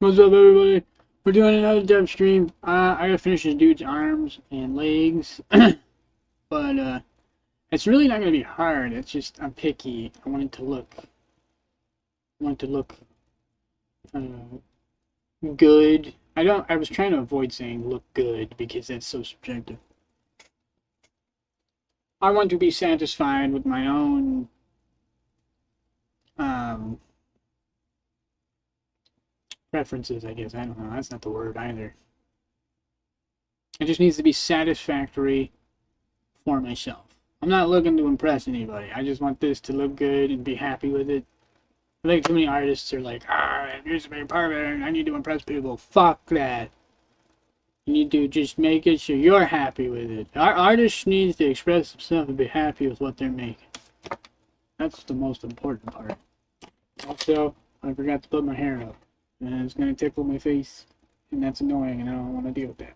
What's up, everybody? We're doing another dev stream. I gotta finish this dude's arms and legs, but it's really not gonna be hard. It's just I'm picky. I want it to look good. I don't. I was trying to avoid saying look good because that's so subjective. I want to be satisfied with my own um, preferences. I guess I don't know. That's not the word either. It just needs to be satisfactory for myself. I'm not looking to impress anybody. I just want this to look good and be happy with it. I think too many artists are like, it needs to be perfect. I need to impress people. Fuck that. You need to just make it so you're happy with it. Our artist needs to express themselves and be happy with what they're making. That's the most important part. Also, I forgot to put my hair up. And it's going to tickle my face. And that's annoying, and I don't want to deal with that.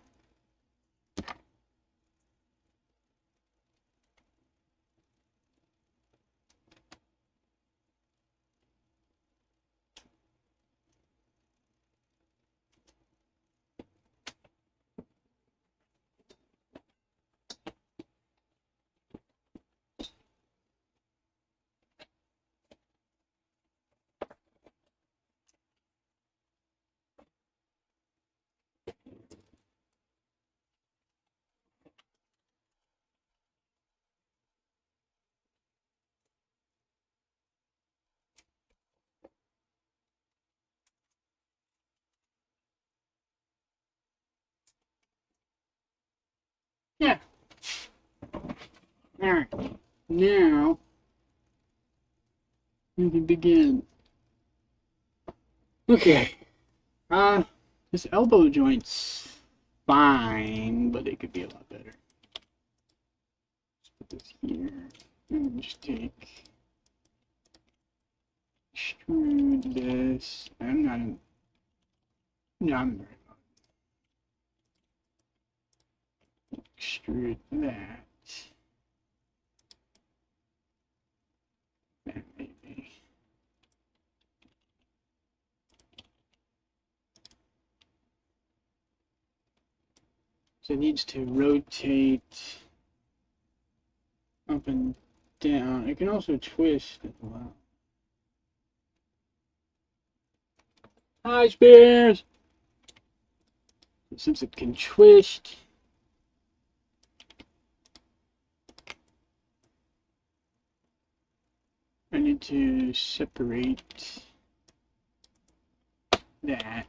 Yeah. Alright. Now, we can begin. Okay. This elbow joint's fine, but it could be a lot better. Let's put this here. And just extrude this. I'm not in. No, I'm very well. Extrude that. That maybe. So it needs to rotate up and down. It can also twist as well. Hi, Spears! Since it can twist, I need to separate that.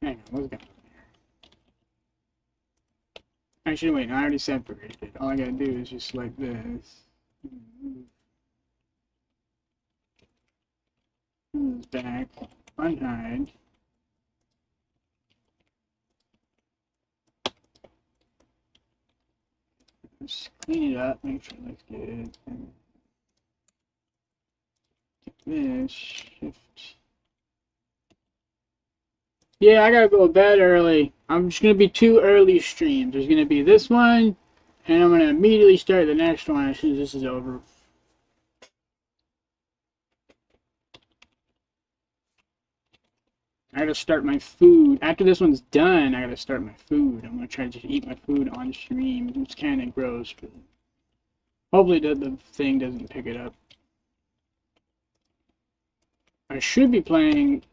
Hang on, what's going on here? Actually, wait, I already separated it. All I gotta do is just select this. Back, unhide. Just clean it up, make sure it looks good. And take this, shift. Yeah, I gotta go to bed early. I'm just gonna be 2 early streams. There's gonna be this one, and I'm gonna immediately start the next one as soon as this is over. I gotta start my food. After this one's done, I gotta start my food. I'm gonna try to just eat my food on stream. It's kind of gross, but hopefully the thing doesn't pick it up. I should be playing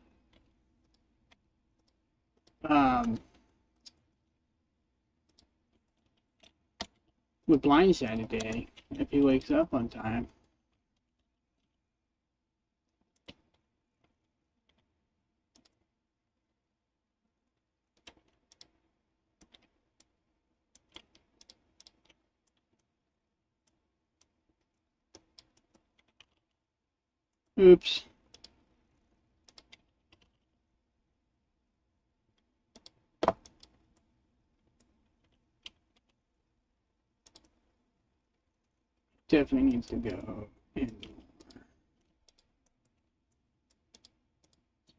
with Blindside today if he wakes up on time. Oops. Definitely needs to go in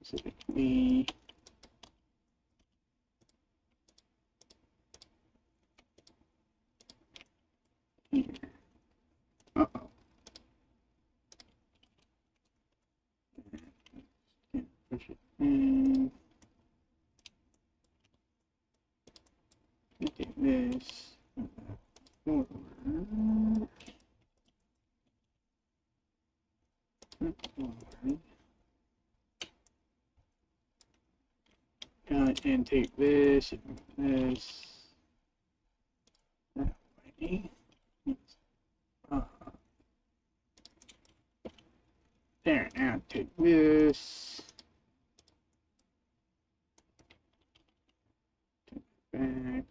specifically. Here. Uh-oh. And take this, this, that way. There, now take this. Back.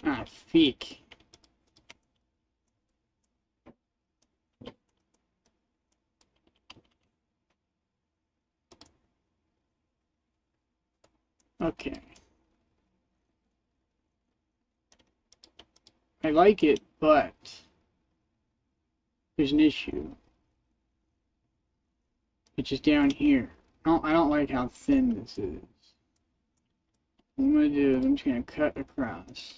Ah, feek. Okay. I like it, but there's an issue. Which is down here. I don't like how thin this is. What I'm gonna do is I'm just gonna cut across.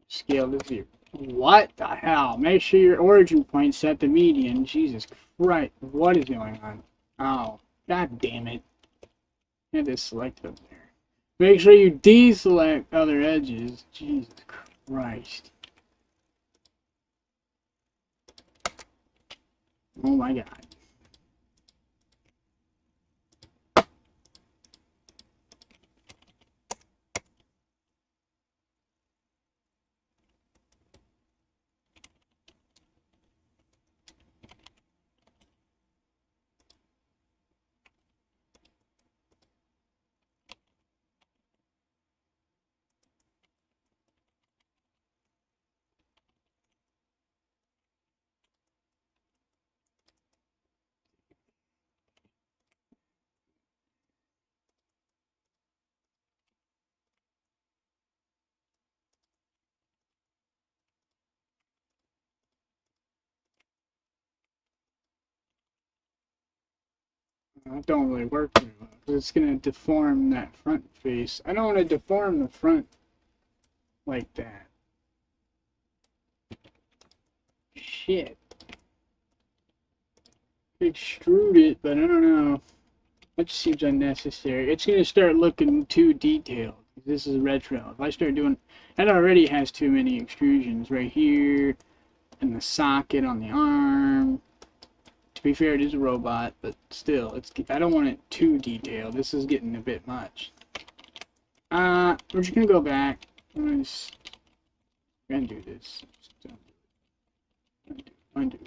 Scale to 0. What the hell? Make sure your origin point set to median. Jesus Christ. What is going on? Oh, god damn it. I had this selected up there. Make sure you deselect other edges. Jesus Christ. Oh my god. That don't really work very well, because it's going to deform that front face. I don't want to deform the front like that. Shit. Extrude it, but I don't know. That just seems unnecessary. It's going to start looking too detailed. This is retro. If I start doing... It already has too many extrusions right here, and the socket on the arm. To be fair, it is a robot, but still, I don't want it too detailed. This is getting a bit much. We're just gonna go back. We're gonna do this. Undo.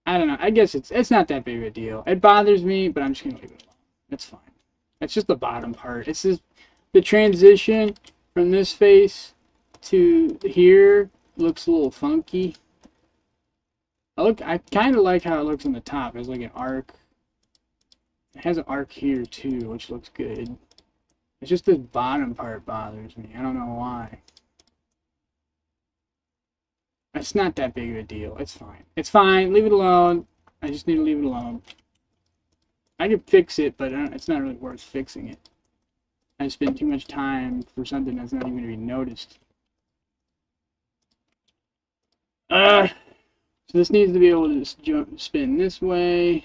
I don't know. I guess it's not that big of a deal. It bothers me, but I'm just gonna leave it alone. It's fine. It's just the bottom part. It's just the transition from this face to here looks a little funky. I kind of like how it looks on the top. It's like an arc. It has an arc here too, which looks good. It's just this bottom part bothers me. I don't know why. It's not that big of a deal. It's fine. It's fine. Leave it alone. I just need to leave it alone. I can fix it, but it's not really worth fixing it. I spend too much time for something that's not even going to be noticed. So this needs to be able to spin this way.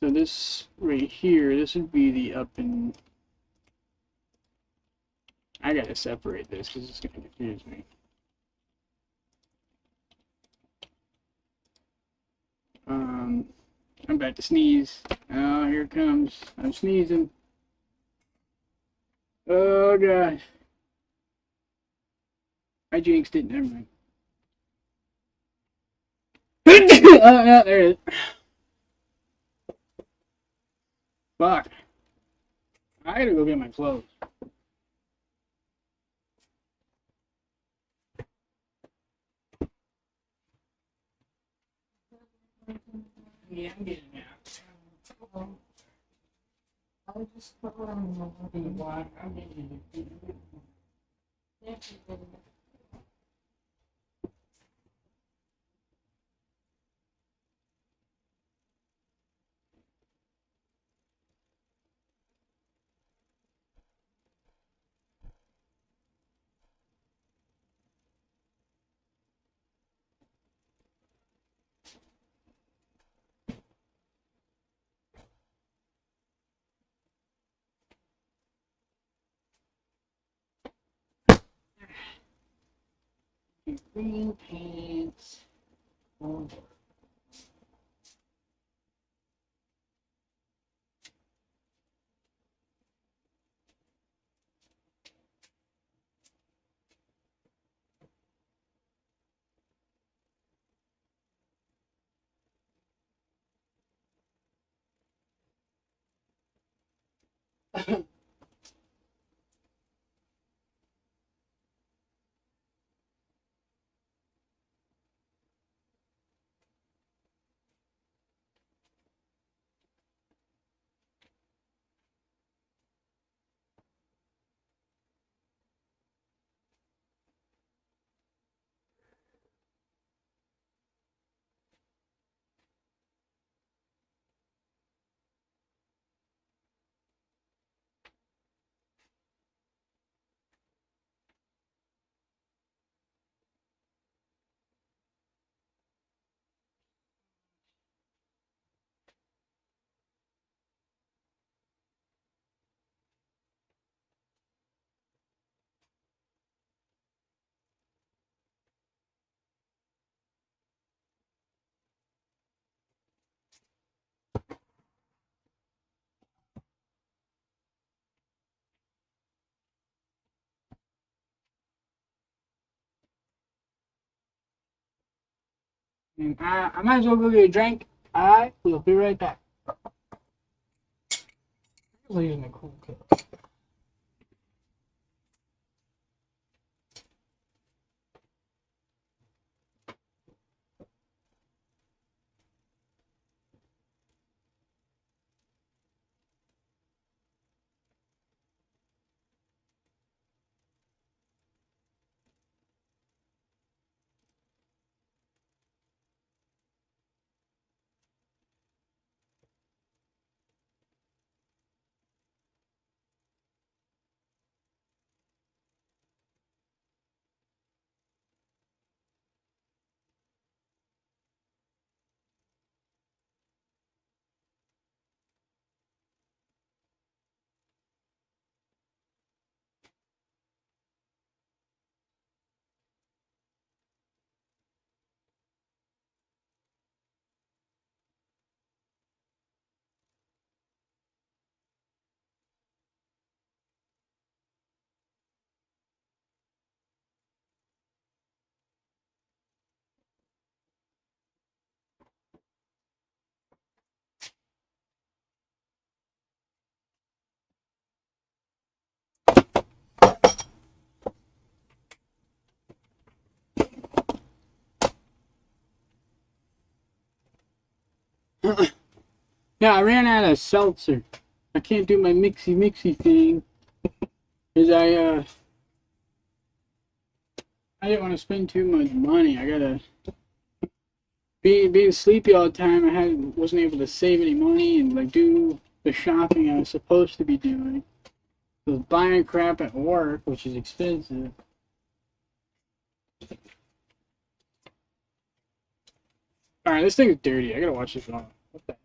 So this right here, this would be the up and... I gotta separate this because it's gonna confuse me. I'm about to sneeze. Oh, here it comes. I'm sneezing. Oh god. I jinxed it, never mind. Oh, no, there it is. Fuck. I gotta go get my clothes. Yeah, I'm getting out. I'll just put it on the block. I'm getting it. my green pants. Oh. And I might as well go get a drink. I will be right back. I'm using a cool cup. Yeah, I ran out of seltzer. I can't do my mixy thing because I didn't want to spend too much money. I gotta being sleepy all the time. Wasn't able to save any money and like do the shopping I was supposed to be doing. I was buying crap at work, which is expensive. All right, this thing's dirty. I gotta watch this off. What the?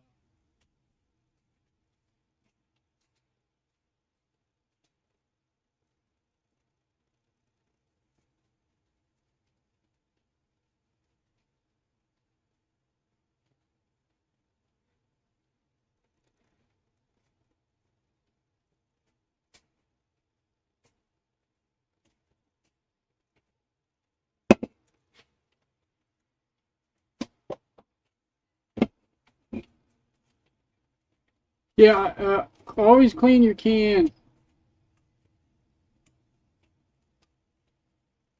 Yeah, always clean your can.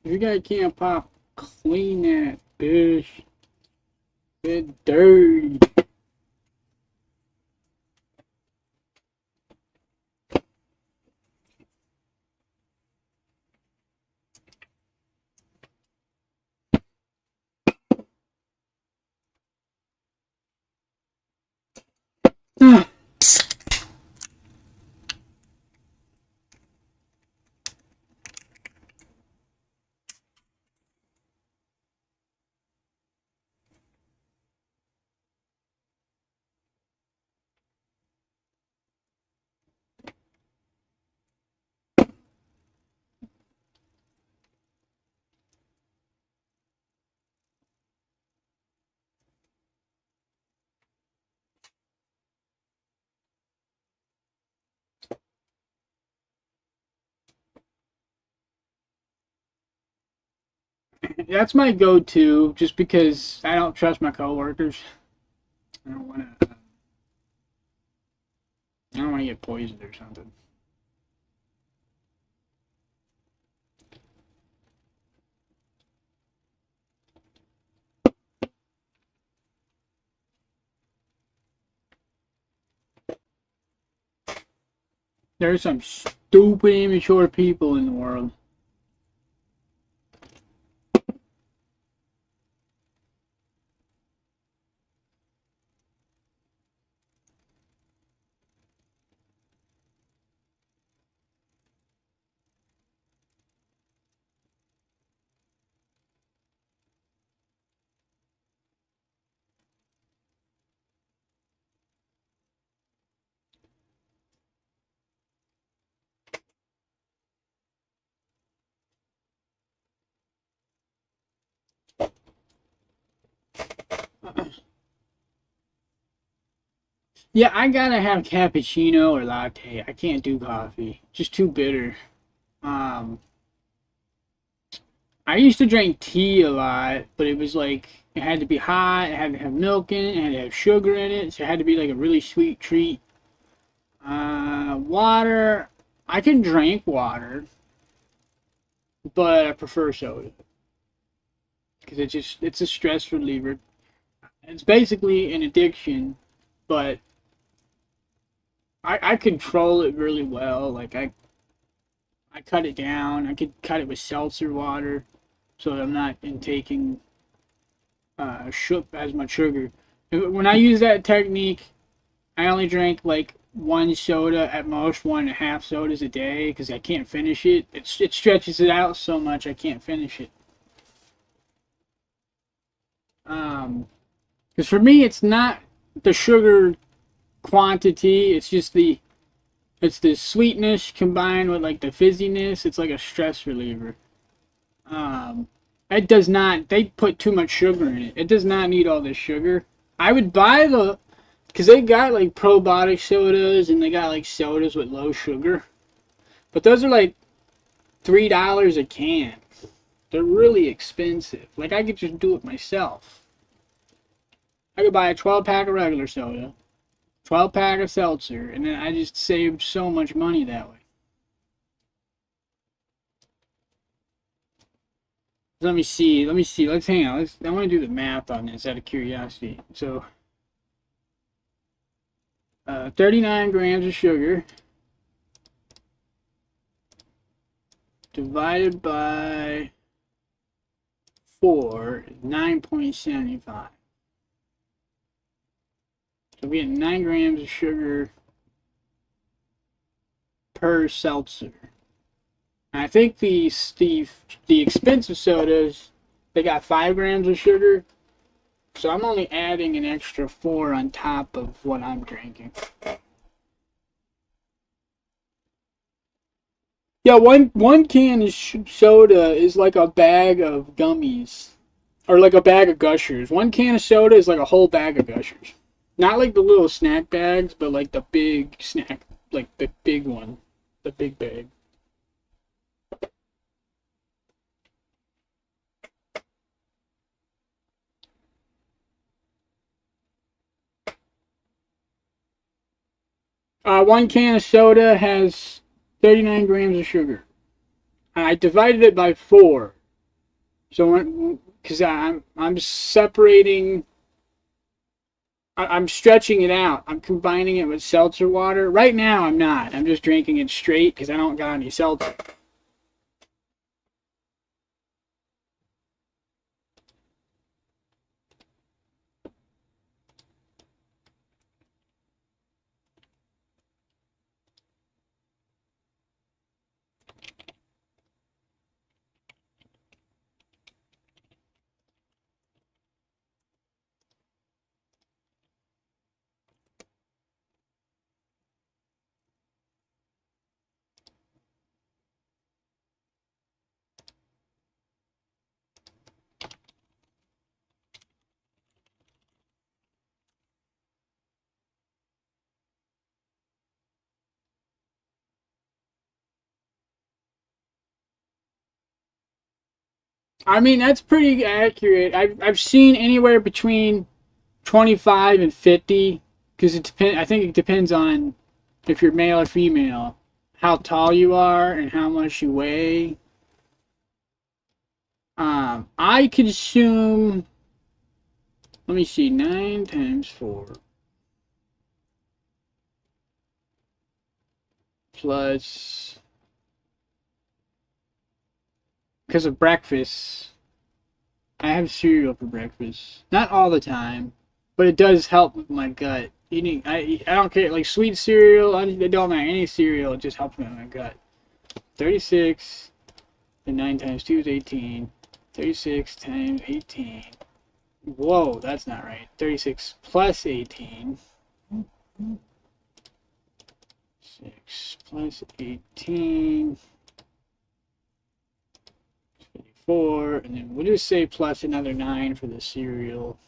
If you got a can pop, clean that bitch. It's dirty. That's my go-to, just because I don't trust my coworkers. I don't want to. I don't want to get poisoned or something. There's some stupid, immature people in the world. Yeah, I gotta have cappuccino or latte. I can't do coffee. Just too bitter. Um, I used to drink tea a lot, but it was like it had to be hot, it had to have milk in it, it had to have sugar in it, so it had to be like a really sweet treat. Water, I can drink water, but I prefer soda because it's a stress reliever. It's basically an addiction, but I control it really well. Like I cut it down. I could cut it with seltzer water, so that I'm not intaking as much sugar. When I use that technique, I only drink like one soda, at most 1.5 sodas a day, because I can't finish it. It stretches it out so much I can't finish it. Because for me, it's not the sugar quantity. It's the sweetness combined with like the fizziness. It's like a stress reliever. Um, it does not. They put too much sugar in it. It does not need all this sugar. I would buy because they got like probiotic sodas and they got like sodas with low sugar, but those are like $3 a can. They're really expensive. Like I could just do it myself. I could buy a 12 pack of regular soda, 12 pack of seltzer, and then I just saved so much money that way. Let me see. Let me see. Let's hang on. I want to do the math on this out of curiosity. So, 39 grams of sugar divided by 4 is 9.75. So we get 9 grams of sugar per seltzer. And I think the expensive sodas, they got 5 grams of sugar. So I'm only adding an extra 4 on top of what I'm drinking. Yeah, one can of soda is like a bag of gummies, or like a bag of Gushers. One can of soda is like a whole bag of Gushers. Not like the little snack bags, but like the big snack, like the big one, the big bag. One can of soda has 39 grams of sugar. I divided it by 4, so because I'm separating. I'm stretching it out. I'm combining it with seltzer water. Right now, I'm not. I'm just drinking it straight because I don't got any seltzer. I mean, that's pretty accurate. I've seen anywhere between 25 and 50 because it depend. I think it depends on if you're male or female, how tall you are, and how much you weigh. I consume. Let me see, 9 times 4 plus because of breakfast. I have cereal for breakfast. Not all the time, but it does help with my gut. Eating, I don't care, like sweet cereal, I don't like any cereal, it just helps me with my gut. 36 and 9 times 2 is 18. 36 times 18. Whoa, that's not right. 36 plus 18. 6 plus 18. 54. And then we'll just say plus another 9 for the cereal.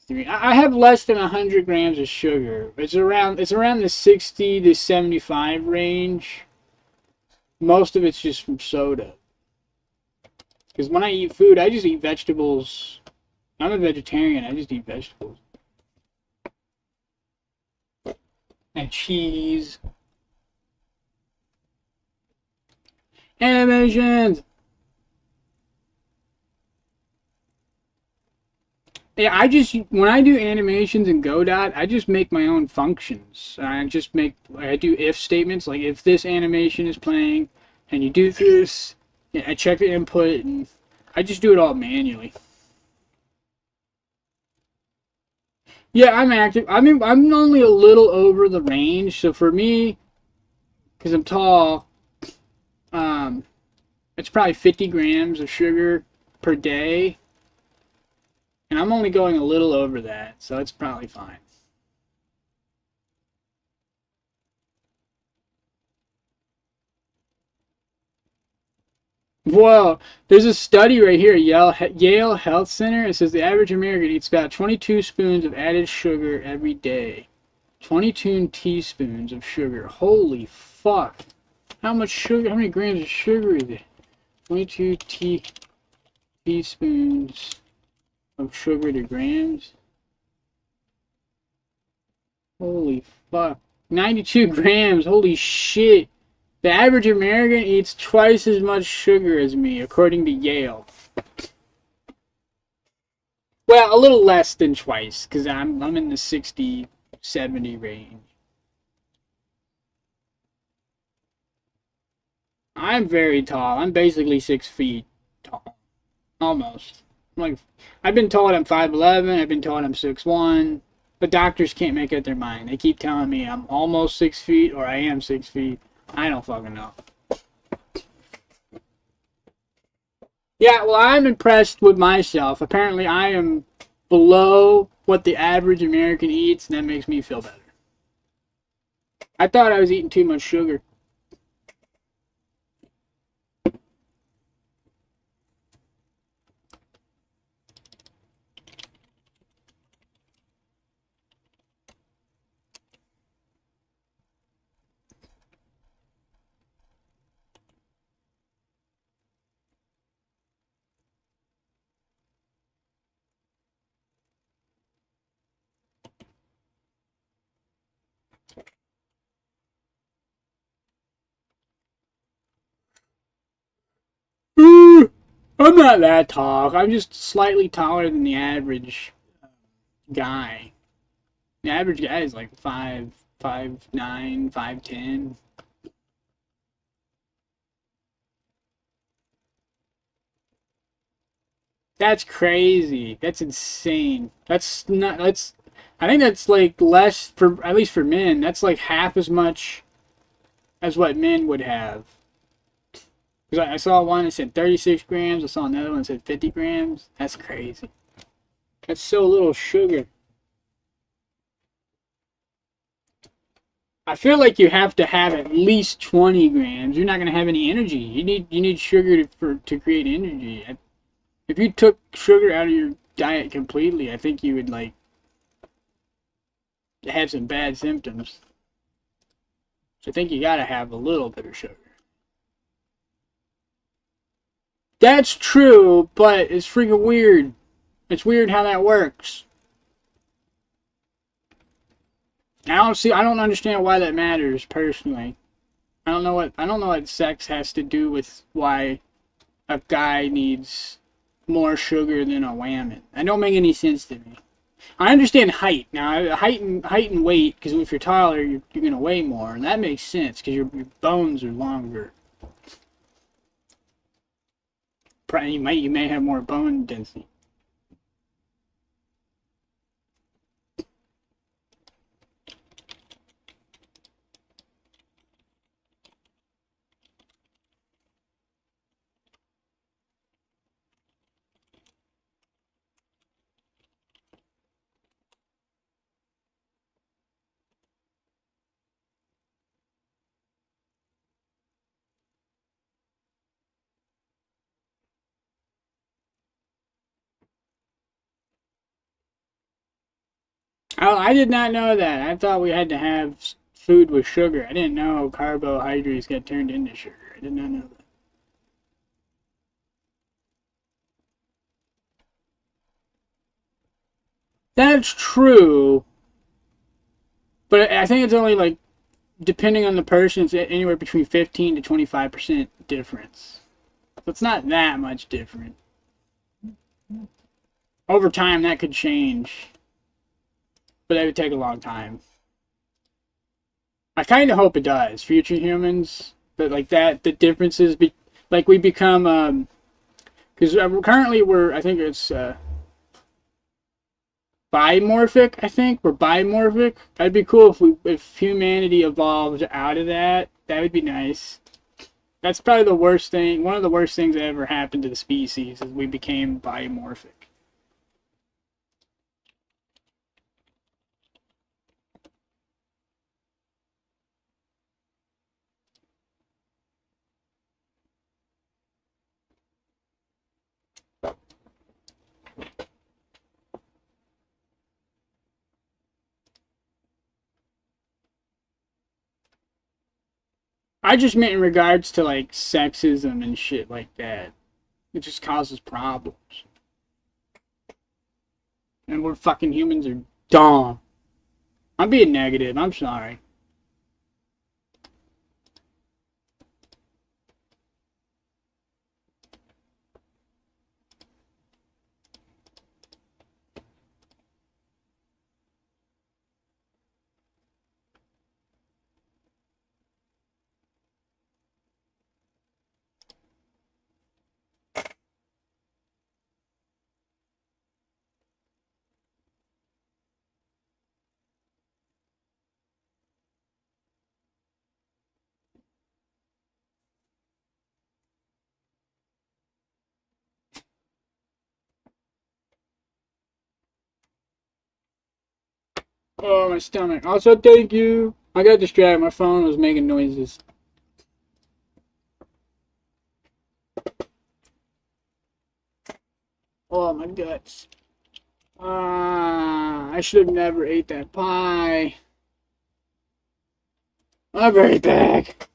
I have less than 100 grams of sugar. It's around the 60 to 75 range. Most of it's just from soda. Because when I eat food, I just eat vegetables. I'm a vegetarian. I just eat vegetables. And cheese. Animations! Yeah, when I do animations in Godot, I just make my own functions. I do if statements, like if this animation is playing and you do this, yeah, I check the input and I just do it all manually. Yeah, I'm active. I mean, I'm only a little over the range, so for me, because I'm tall, um, it's probably 50 grams of sugar per day, and I'm only going a little over that, so it's probably fine. Whoa, there's a study right here, Yale Health Center. It says the average American eats about 22 spoons of added sugar every day. 22 teaspoons of sugar. Holy fuck. How much sugar, how many grams of sugar is it? 22 teaspoons of sugar to grams. Holy fuck. 92 grams. Holy shit. The average American eats twice as much sugar as me, according to Yale. Well, a little less than twice, because I'm in the 60, 70 range. I'm very tall. I'm basically 6 feet tall. Almost. Like, I've been told I'm 5'11", I've been told I'm 6'1", but doctors can't make up their mind. They keep telling me I'm almost 6 feet or I am 6 feet. I don't fucking know. Yeah, well, I'm impressed with myself. Apparently, I am below what the average American eats, and that makes me feel better. I thought I was eating too much sugar. I'm not that tall. I'm just slightly taller than the average guy. The average guy is like 5'9", 5'10". That's crazy. That's insane. That's not. That's. I think that's like less for at least for men. That's like half as much as what men would have. Because I saw one that said 36 grams. I saw another one that said 50 grams. That's crazy. That's so little sugar. I feel like you have to have at least 20 grams. You're not going to have any energy. You need sugar to create energy. If you took sugar out of your diet completely, I think you would like have some bad symptoms. So I think you got to have a little bit of sugar. That's true, but it's freaking weird. It's weird how that works. I don't understand why that matters personally. I don't know what sex has to do with why a guy needs more sugar than a woman. That don't make any sense to me. I understand height. Now, height and weight, because if you're taller, you're going to weigh more, and that makes sense because your bones are longer. You may have more bone density. Oh, I did not know that. I thought we had to have food with sugar. I didn't know carbohydrates get turned into sugar. I did not know that. That's true, but I think it's only like depending on the person, it's anywhere between 15 to 25% difference. So it's not that much different. Over time, that could change, but that would take a long time. I kind of hope it does. Future humans, but like that, the differences, like we become, because currently I think it's bimorphic. I think we're bimorphic. That'd be cool if humanity evolved out of that. That would be nice. That's probably the worst thing. One of the worst things that ever happened to the species is we became bimorphic. I just meant in regards to like sexism and shit like that. It just causes problems. And we're fucking humans are dumb. I'm being negative. I'm sorry. Oh, my stomach. Also, thank you. I got distracted. My phone was making noises. Oh, my guts. I should have never ate that pie. I'll be right back.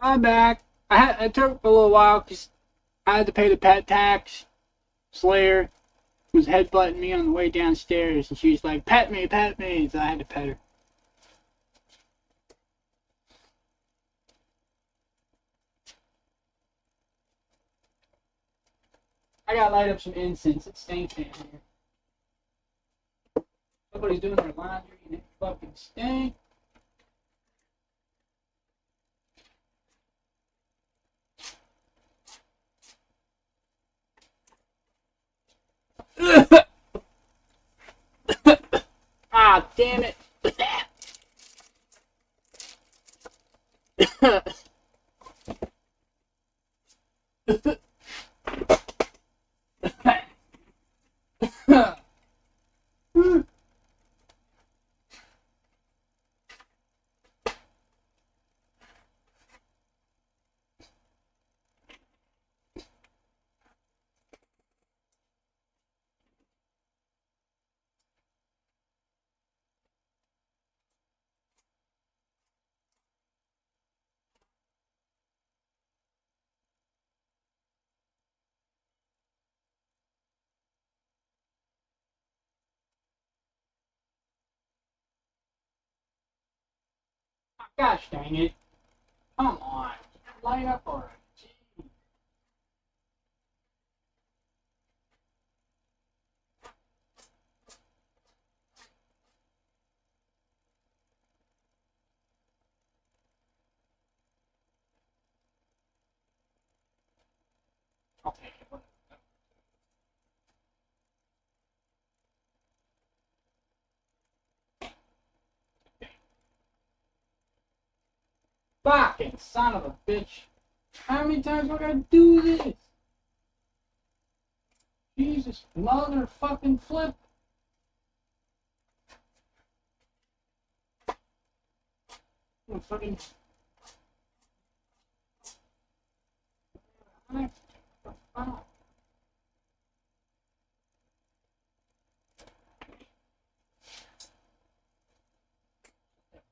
I'm back. It took a little while because I had to pay the pet tax. Slayer was headbutting me on the way downstairs, and she was like, "Pet me, pet me." So I had to pet her. I gotta light up some incense. It stinks in here. Somebody's doing their laundry and it fucking stinks. Ah, damn it. Gosh dang it. Come on. Light up already. I'll take it. Fucking son of a bitch. How many times do I gotta do this? Jesus, motherfucking flip. I'm fucking.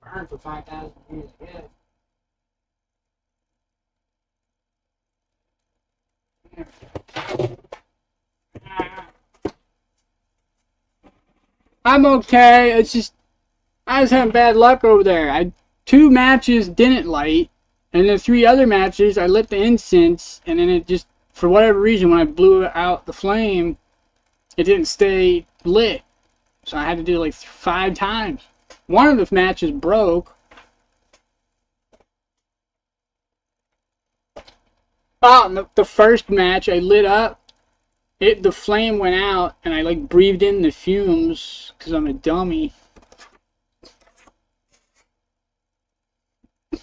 Burn for 5,000 years, yeah. I'm okay. It's just I was having bad luck over there. I 2 matches didn't light, and the 3 other matches I lit the incense, and then it just for whatever reason when I blew out the flame, it didn't stay lit. So I had to do it like 5 times. One of the matches broke. Oh, the first match I lit up, the flame went out, and I like breathed in the fumes because I'm a dummy. It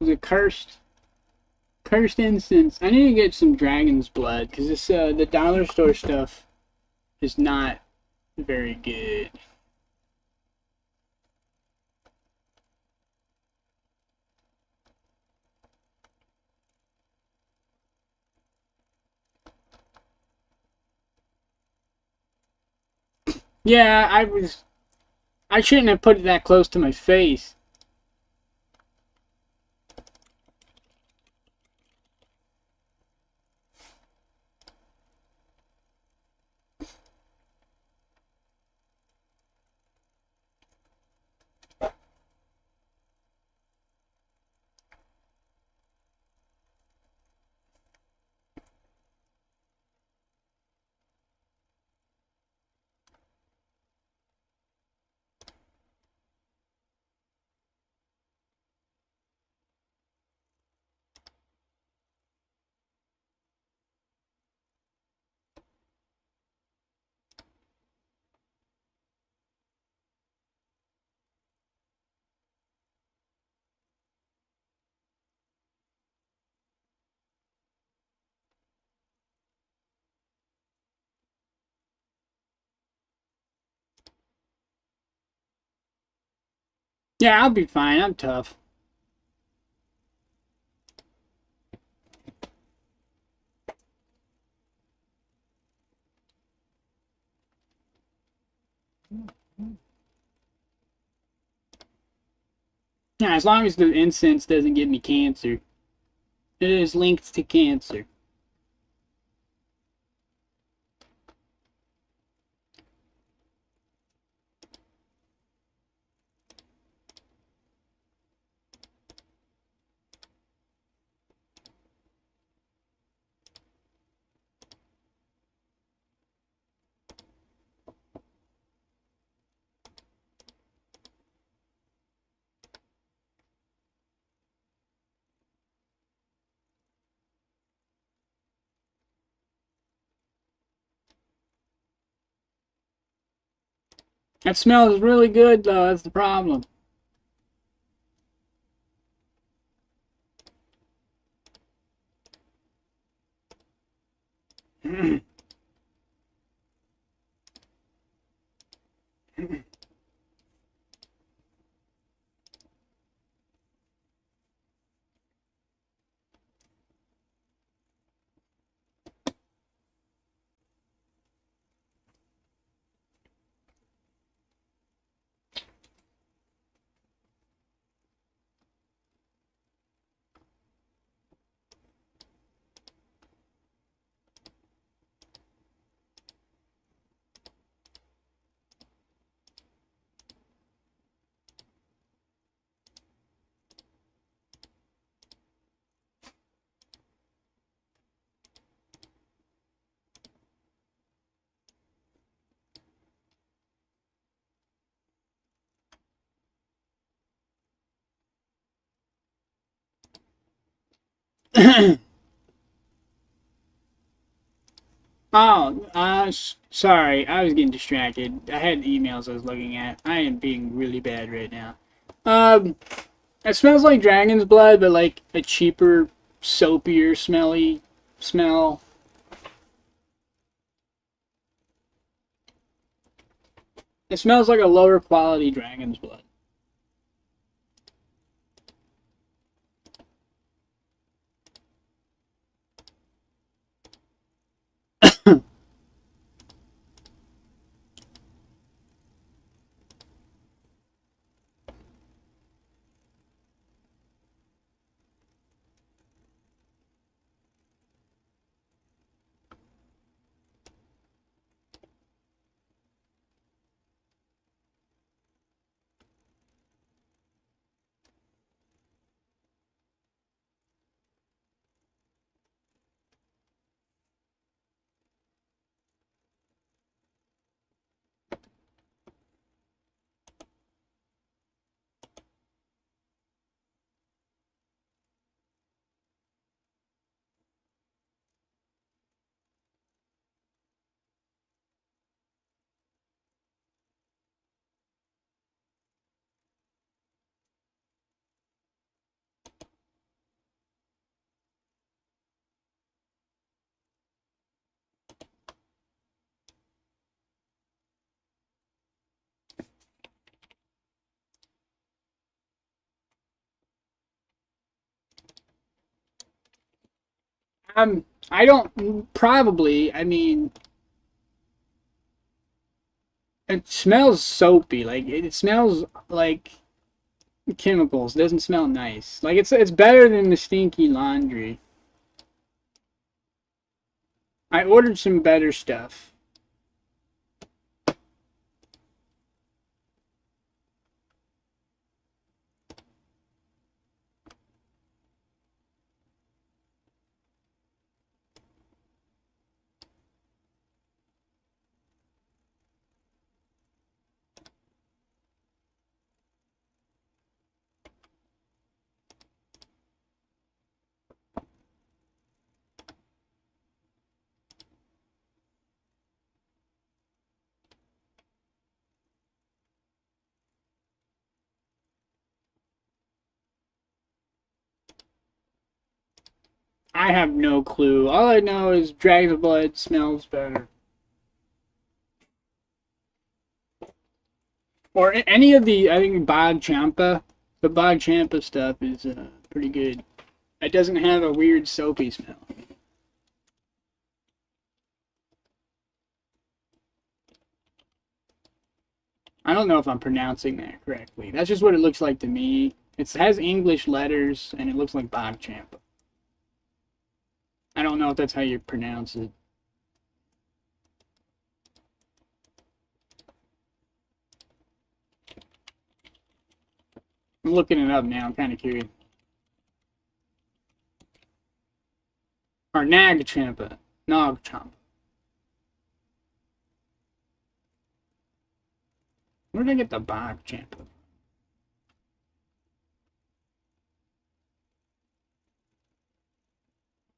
was a cursed incense. I need to get some dragon's blood because this the dollar store stuff is not very good. Yeah, I shouldn't have put it that close to my face. Yeah, I'll be fine. I'm tough. Yeah, as long as the incense doesn't give me cancer. It is linked to cancer. That smells really good, though. That's the problem. Oh, sorry. I was getting distracted. I had emails I was looking at. I am being really bad right now. Um, it smells like dragon's blood, but like a cheaper, soapier, smelly smell. It smells like a lower quality dragon's blood. I don't, probably, I mean, it smells soapy. Like, it smells like chemicals. It doesn't smell nice. Like, it's better than the stinky laundry. I ordered some better stuff. I have no clue. All I know is dragon's blood smells better. Or any of the, I think, Bog Champa. The Bog Champa stuff is pretty good. It doesn't have a weird soapy smell. I don't know if I'm pronouncing that correctly. That's just what it looks like to me. It has English letters, and it looks like Bogchamp. I don't know if that's how you pronounce it. I'm looking it up now. I'm kind of curious. Or Nagchampa. Nogchamp. Where did I get the Bogchampa?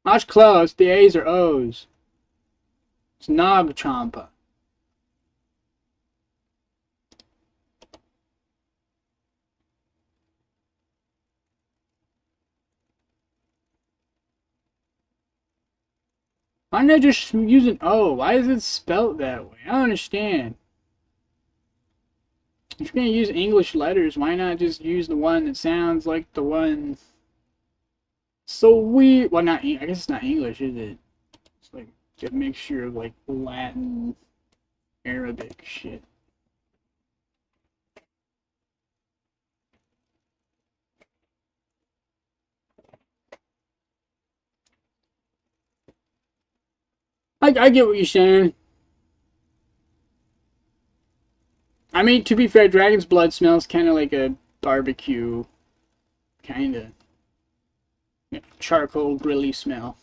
That's close. The A's are O's. It's Nogchampa. Why didn't I just use an O? Why is it spelled that way? I don't understand. If you're going to use English letters, why not just use the one that sounds like the one... So weird. Well, not... I guess it's not English, is it? It's like a mixture of, like, Latin, Arabic shit. I get what you're saying. I mean, to be fair, dragon's blood smells kind of like a barbecue, kind of charcoal grilly smell.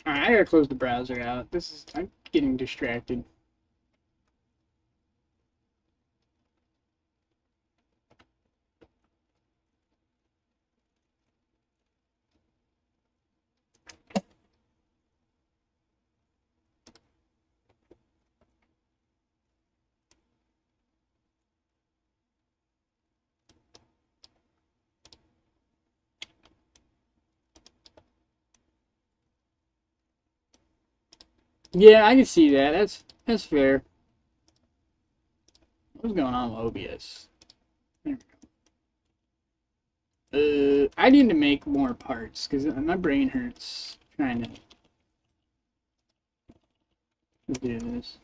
Alright, I gotta close the browser out. I'm getting distracted. Yeah, I can see that. That's fair. What's going on with OBS? There we go. I need to make more parts because my brain hurts trying to do this.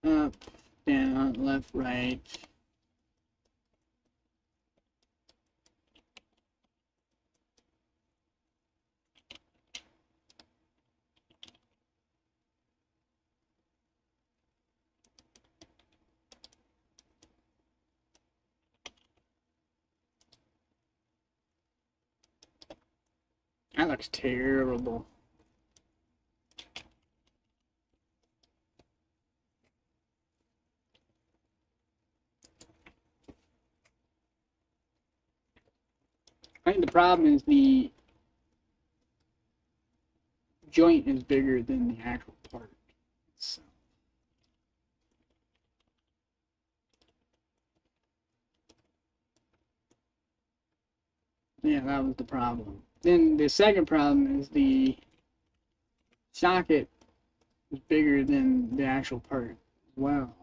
Up, down, left, right. That looks terrible. I think the problem is the joint is bigger than the actual part. So. Yeah, that was the problem. Then the second problem is the socket is bigger than the actual part as well.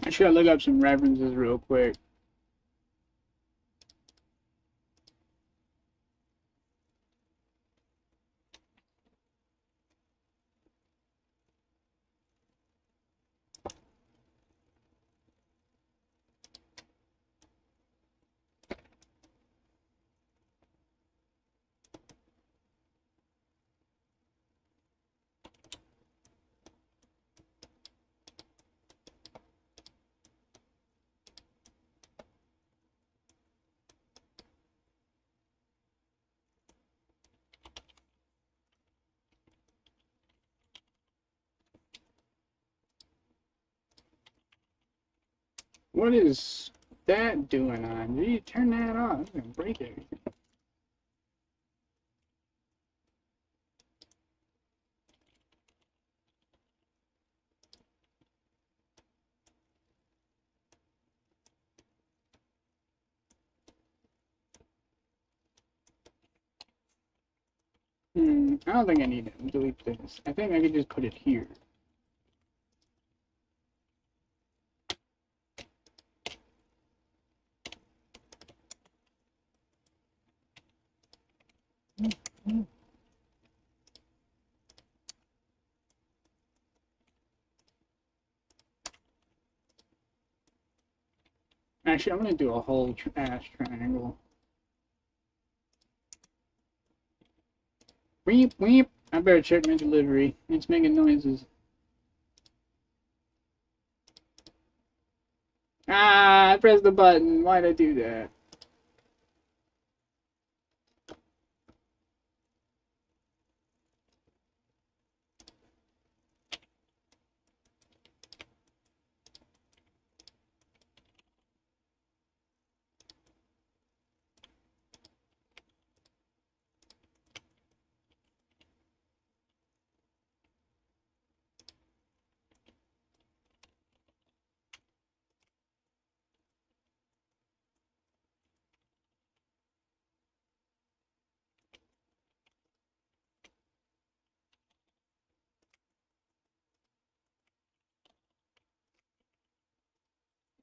I should look up some references real quick. What is that doing on? Did you turn that off? It's gonna break everything. I don't think I need to delete this. I think I could just put it here. Actually, I'm going to do a whole ash triangle. Weep, weep. I better check my delivery. It's making noises. Ah, I pressed the button. Why'd I do that?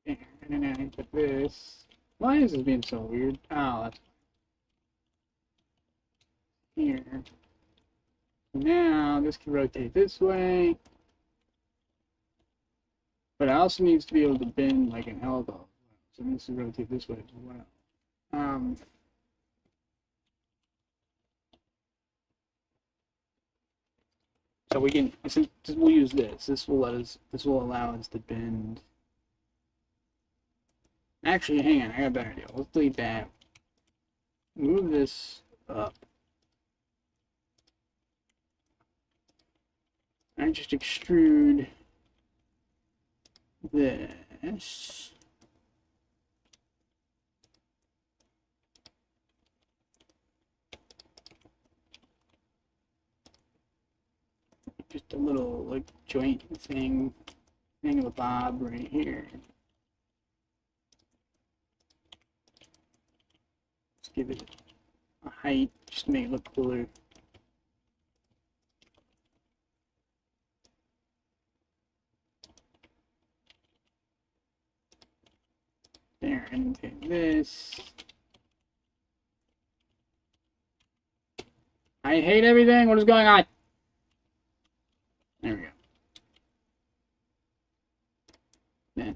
There, and then I put this. Why is this being so weird? Oh, that's here. Now, this can rotate this way. But it also needs to be able to bend like an elbow. So it needs to rotate this way as well. So we can, we'll use this. This will allow us to bend. Actually, hang on, I got a better idea. Let's delete that. Move this up. I just extrude this. Just a little like joint thing, of a bob right here. Let's give it a height, just to make it look cooler. There, and take this. I hate everything. What is going on? There we go. Then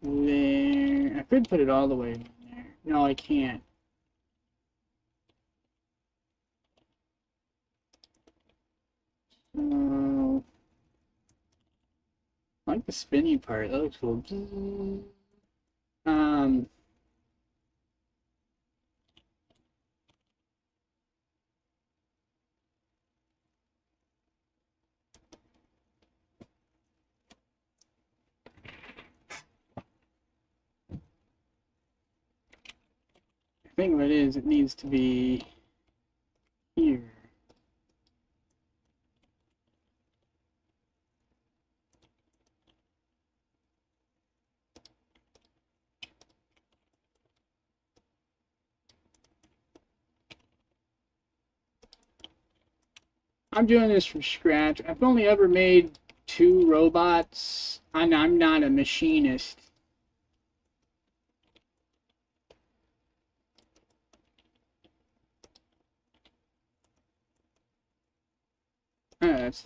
there. I could put it all the way in there. No, I can't. So, I like the spinny part. That looks cool. I think what it is, it needs to be here. I'm doing this from scratch. I've only ever made 2 robots. I'm not a machinist. That's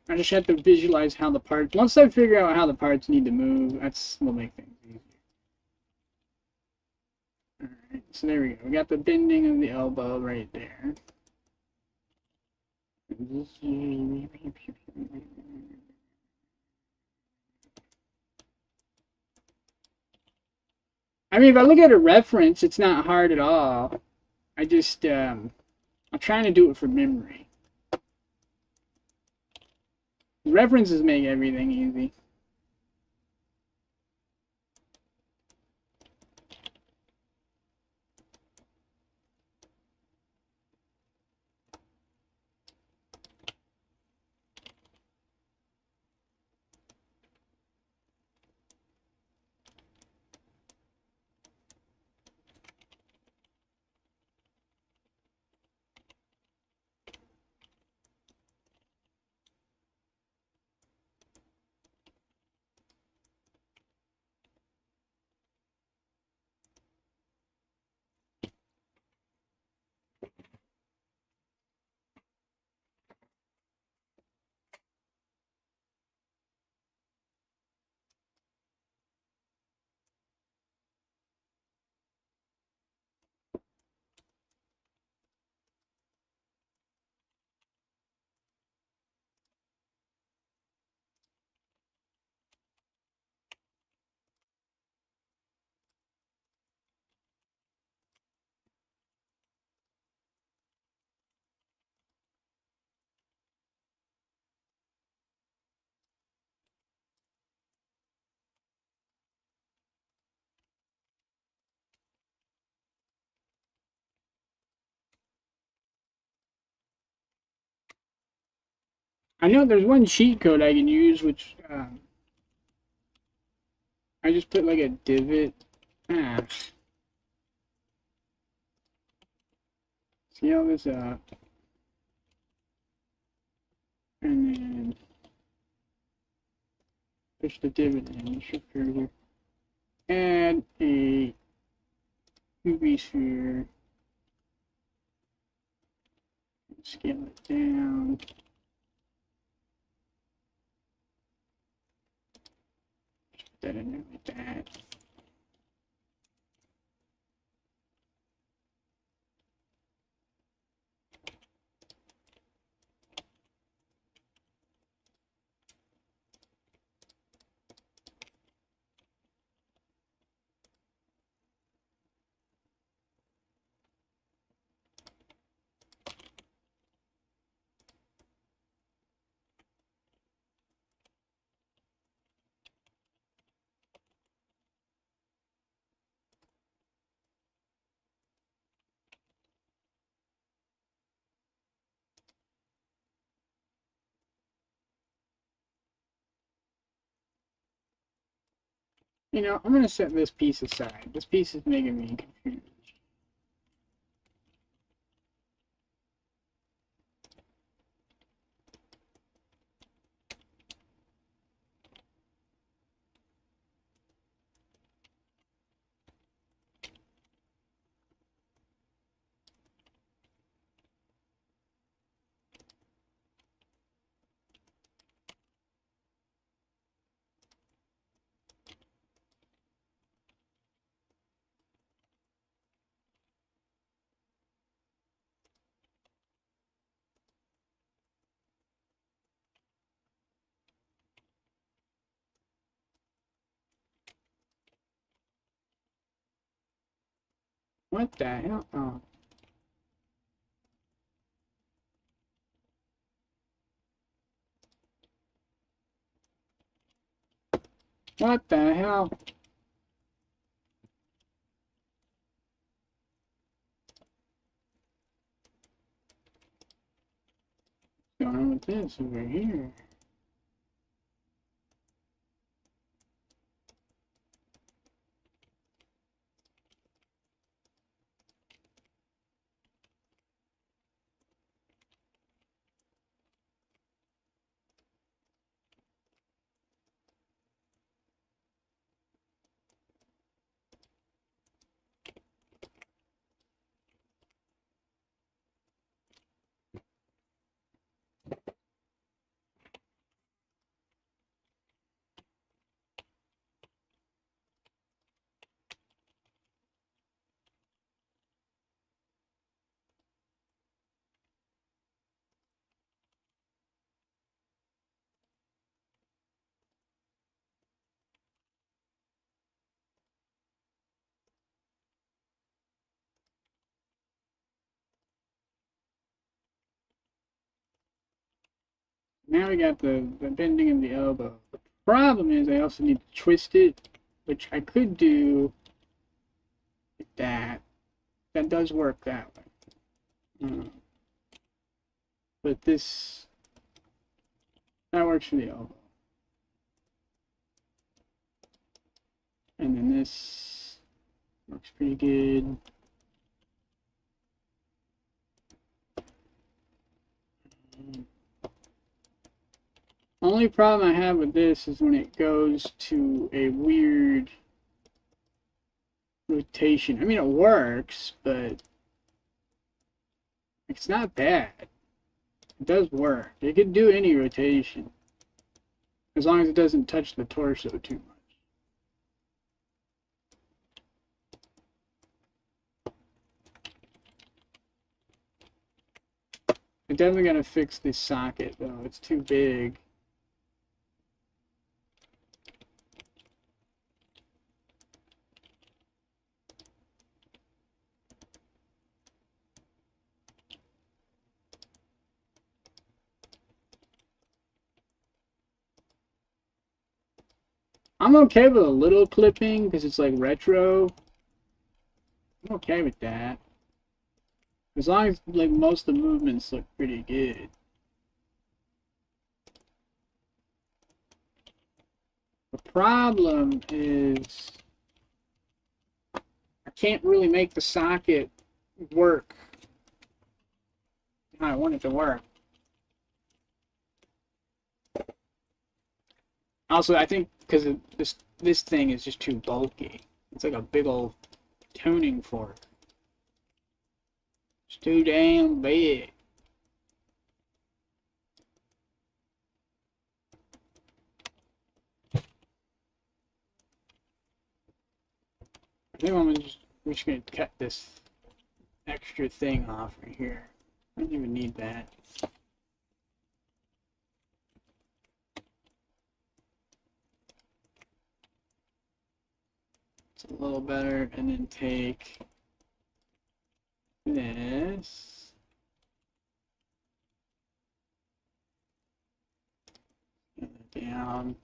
I just have to visualize how the parts. Once I figure out how the parts need to move, that's will make things easier. All right, so there we go. We got the bending of the elbow right there. I mean, if I look at a reference, it's not hard at all. I just I'm trying to do it from memory. references make everything easy. I know there's one cheat code I can use, which I just put like a divot. See all this up, and then push the divot in. Shift further. Add a UV sphere. Scale it down. Put that in there like that. You know, I'm gonna set this piece aside. This piece is making me confused. What the hell? Oh. What the hell? What's going on with this over here? now we got the bending of the elbow. The problem is I also need to twist it, which I could do like that. That does work that way. But this, that works for the elbow. And then this works pretty good. Only problem I have with this is when it goes to a weird rotation. I mean, it works, but it's not bad. It does work. It could do any rotation, as long as it doesn't touch the torso too much. I definitely gotta fix this socket though. It's too big. I'm okay with a little clipping because it's like retro. I'm okay with that. As long as like most of the movements look pretty good. The problem is I can't really make the socket work how I want it to work. Also, I think because this thing is just too bulky. It's like a big old tuning fork. It's too damn big. I think we're just gonna cut this extra thing off right here. I don't even need that. It's a little better, and then take this. Down.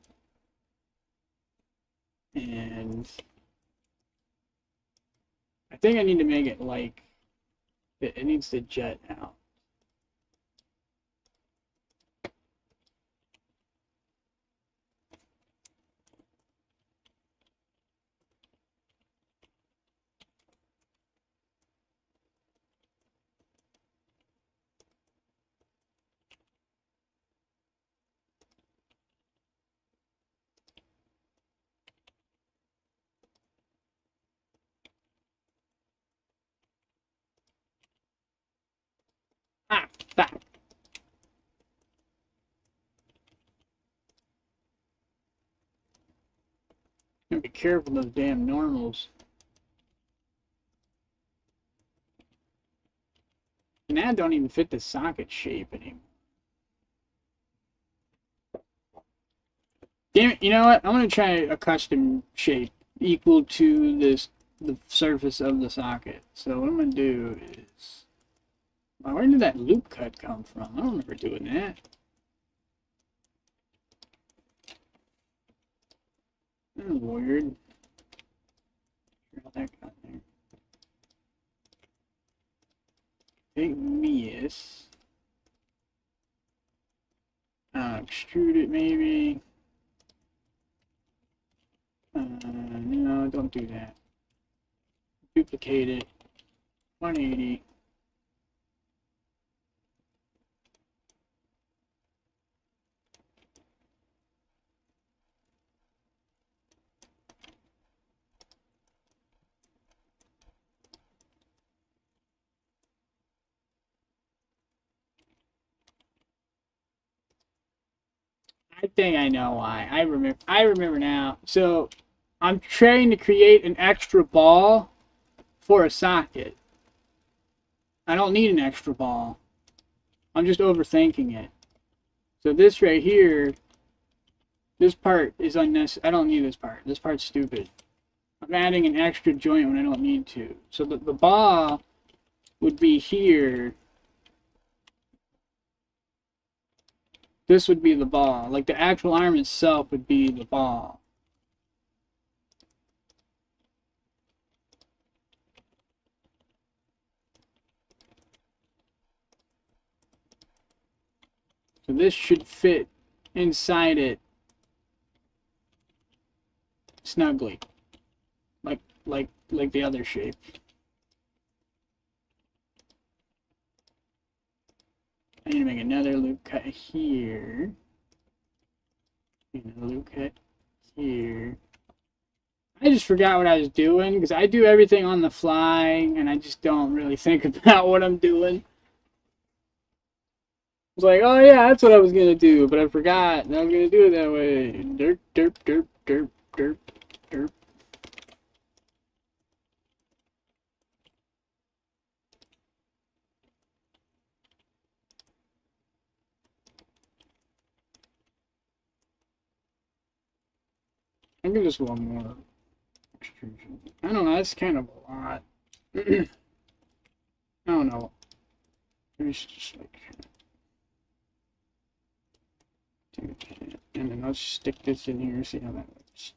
And I think I need to make it like it needs to jet out. Ah, fuck. Be careful of those damn normals. And that don't even fit the socket shape anymore. Damn it, you know what? I'm gonna try a custom shape equal to the surface of the socket. So what I'm gonna do is, where did that loop cut come from? I don't remember doing that. That was weird. How that got there. Take this. Extrude it maybe. No, don't do that. Duplicate it. 180. I think I know why. I remember now. So I'm trying to create an extra ball for a socket. I don't need an extra ball. I'm just overthinking it. So this right here, this part is unnecessary. I don't need this part. This part's stupid. I'm adding an extra joint when I don't need to. So the ball would be here. This would be the ball. Like the actual arm itself would be the ball. So this should fit inside it snugly, like the other shape. I need to make another loop cut here. Another loop cut here. I just forgot what I was doing because I do everything on the fly and I just don't really think about what I'm doing. It's like, oh yeah, that's what I was gonna do, but I forgot. Now I'm gonna do it that way. Derp, derp, derp, derp, derp, derp. I'll give this one more extrusion. I don't know, that's kind of a lot. I don't know. Maybe we should just like do that. And then let's stick this in here, see how that looks.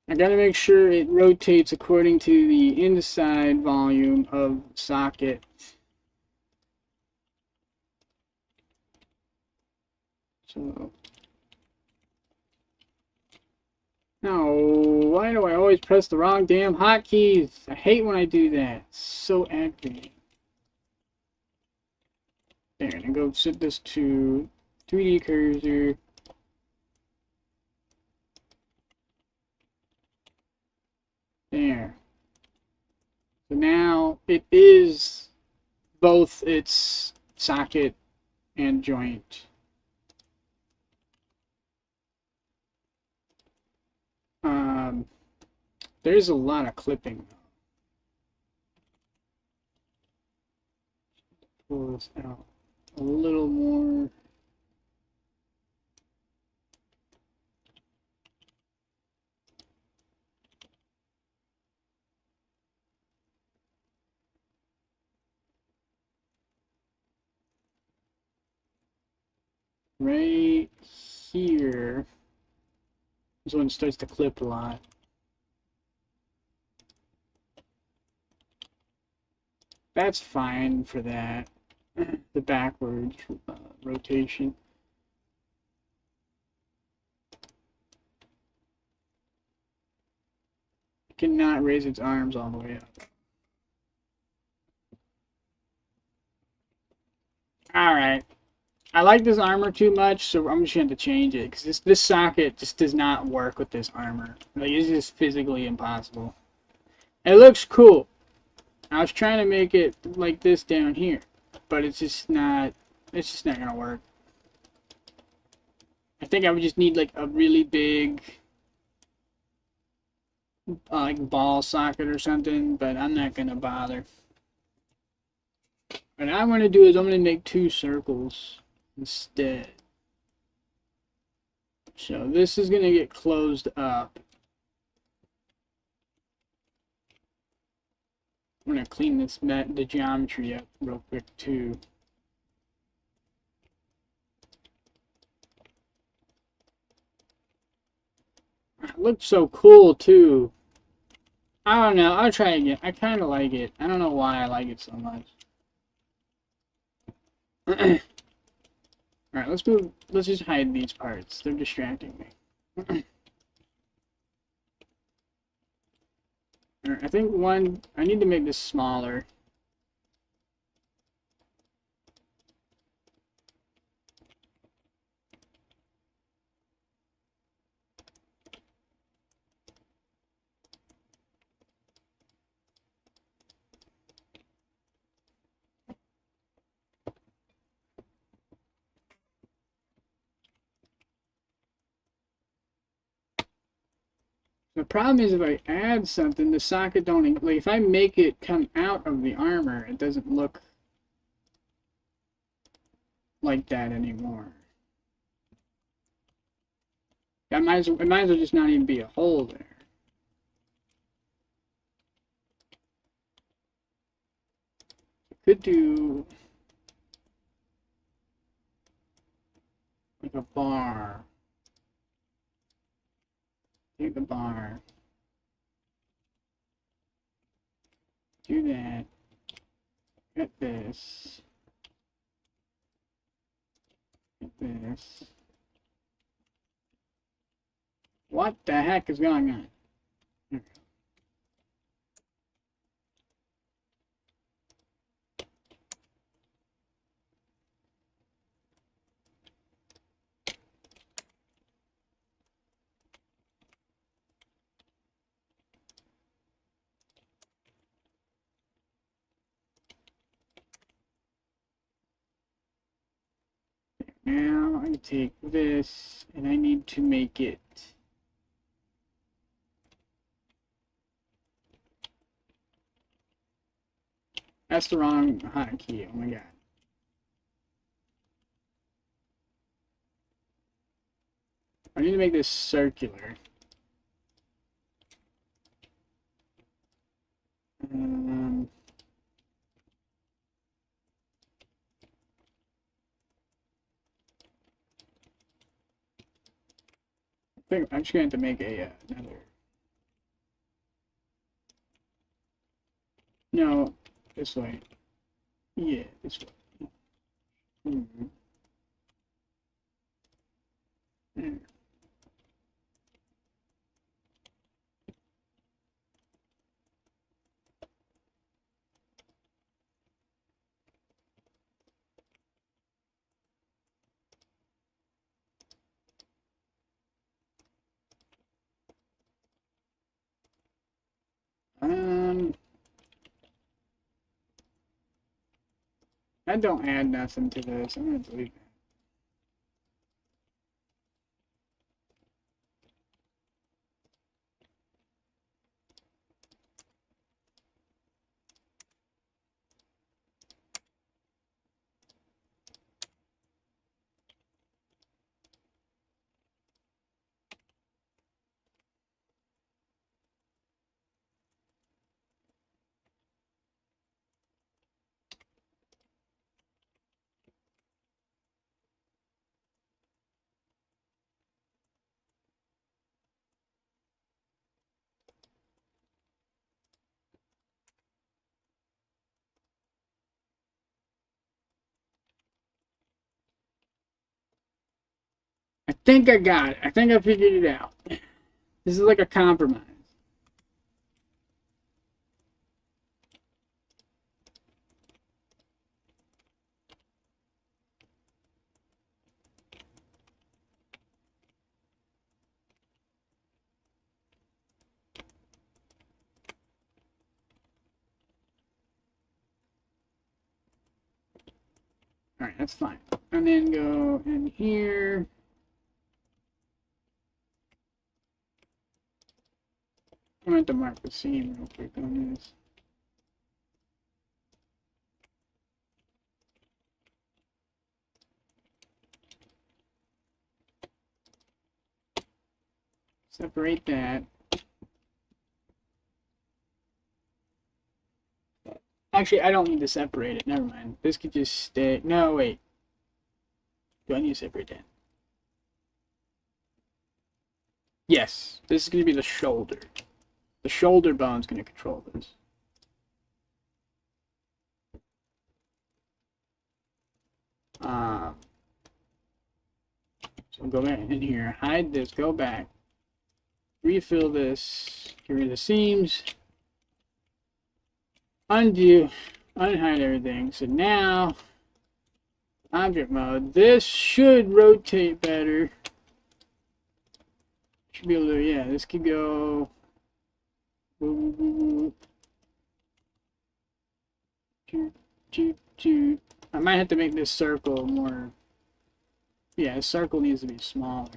I gotta make sure it rotates according to the inside volume of the socket. So, no, why do I always press the wrong damn hotkeys? I hate when I do that. It's so aggravating. There, and go set this to 3D cursor. There. So now it is both its socket and joint. There's a lot of clipping. Pull this out a little more. Right here is when it starts to clip a lot. That's fine for that, the backwards rotation. It cannot raise its arms all the way up. Alright. I like this armor too much, so I'm just going to change it, because this socket just does not work with this armor. Like, it's just physically impossible. It looks cool. I was trying to make it like this down here, but it's just not going to work. I think I would just need like a really big like ball socket or something, but I'm not going to bother. What I'm going to do is I'm going to make 2 circles instead. So this is going to get closed up. I'm going to clean the geometry up real quick too. It looks so cool too. I don't know. I'll try again. I kind of like it. I don't know why I like it so much. Alright, let's move. Let's just hide these parts. They're distracting me. Alright, I think I need to make this smaller. The problem is if I add something, the socket don't, like if I make it come out of the armor, it doesn't look like that anymore. It might as well just not even be a hole there. Could do like a bar. Take the bar. Do that. Get this. Get this. What the heck is going on? Now I take this and I need to make it that's the wrong hotkey. Oh my god. I need to make this circular. I think I'm just going to have to make a another. No, this way. Yeah, this way. Mm-hmm. Mm. I don't add nothing to this. I'm going to delete that. I think I got it. I think I figured it out. This is like a compromise. Alright, that's fine. And then go in here. I'm going to have to mark the seam real quick on this. Separate that. Actually, I don't need to separate it. Never mind. This could just stay. No, wait. Do I need to separate that? Yes. This is going to be the shoulder. The shoulder bone's going to control this. So go back in here. Hide this. Go back. Refill this. Get rid of the seams. Undo. Unhide everything. So now, object mode. This should rotate better. Should be able to, yeah, this could go. I might have to make this circle more. Yeah, the circle needs to be smaller.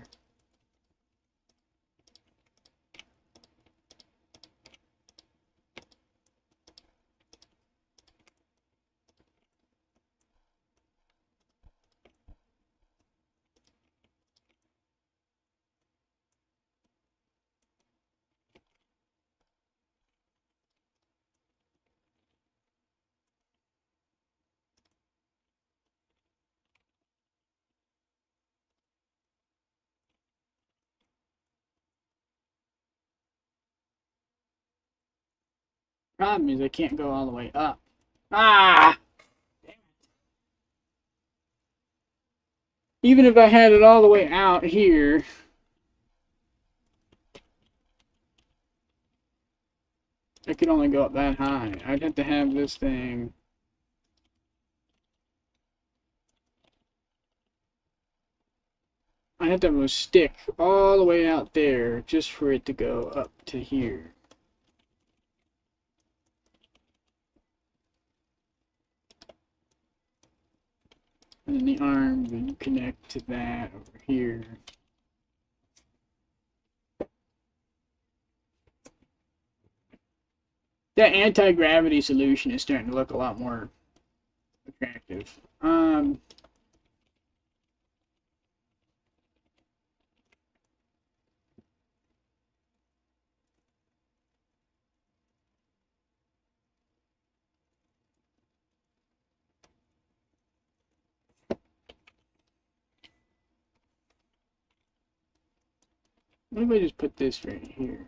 Problem is I can't go all the way up. Ah! Even if I had it all the way out here, I could only go up that high. I'd have to have this thing. I have to have a stick all the way out there just for it to go up to here. And then the arm would connect to that over here. That anti-gravity solution is starting to look a lot more attractive. What if I just put this right here?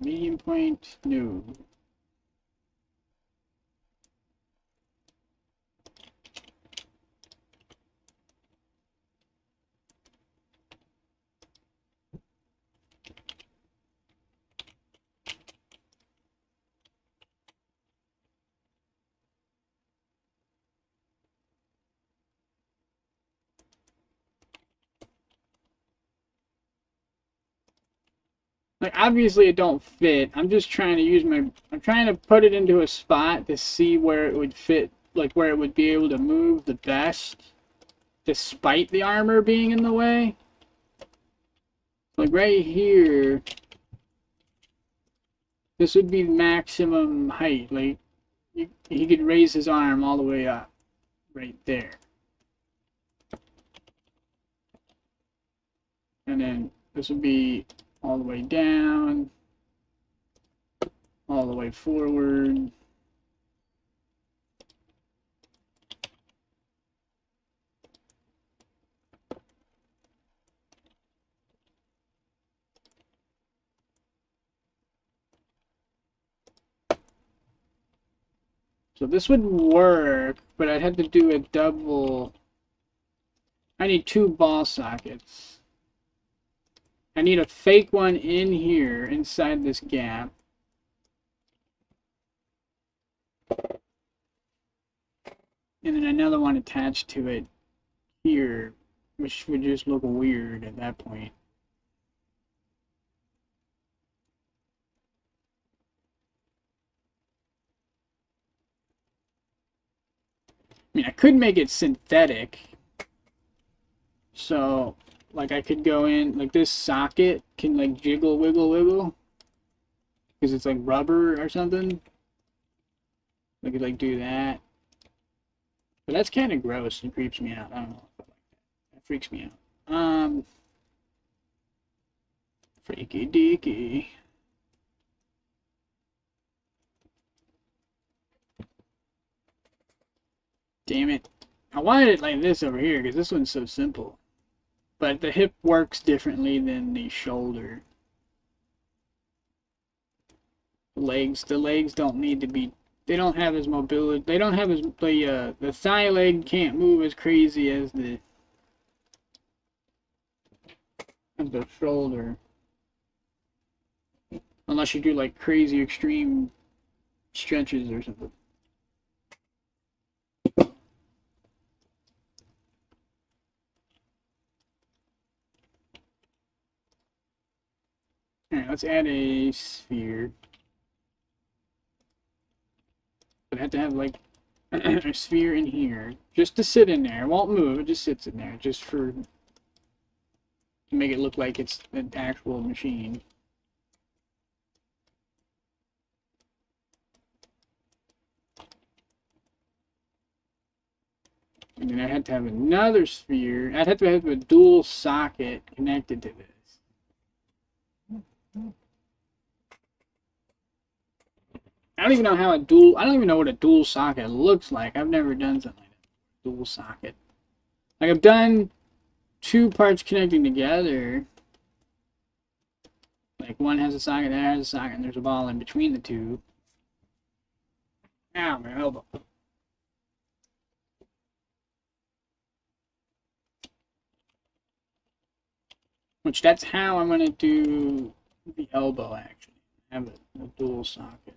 Medium point? No. Like, obviously it don't fit. I'm just trying to use my, I'm trying to put it into a spot to see where it would fit, like where it would be able to move the best, despite the armor being in the way. Like right here, this would be maximum height. Like, he could raise his arm all the way up, right there. And then this would be all the way down, all the way forward. So this would work, but I'd have to do a double. I need 2 ball sockets. I need a fake one in here, inside this gap. And then another one attached to it here, which would just look weird at that point. I mean, I could make it synthetic. So, like, I could go in, like, this socket can, like, jiggle, wiggle, wiggle. Because it's, like, rubber or something. I could, like, do that. But that's kind of gross and creeps me out. I don't know if I like that. That freaks me out. Freaky deaky. Damn it. I wanted it like this over here because this one's so simple. But the hip works differently than the shoulder. The legs don't need to be, they don't have as mobility, they don't have as, the thigh leg can't move as crazy as the shoulder. Unless you do like crazy extreme stretches or something. Alright, let's add a sphere. But I have to have like a sphere in here just to sit in there. It won't move, it just sits in there just for to make it look like it's an actual machine. And then I had to have another sphere. I'd have to have a dual socket connected to this. I don't even know how I don't even know what a dual socket looks like. I've never done something like that. Dual socket. Like I've done two parts connecting together, like one has a socket, that has a socket, and there's a ball in between the two. Ow, my elbow. Which that's how I'm gonna do the elbow actually. Have a dual socket.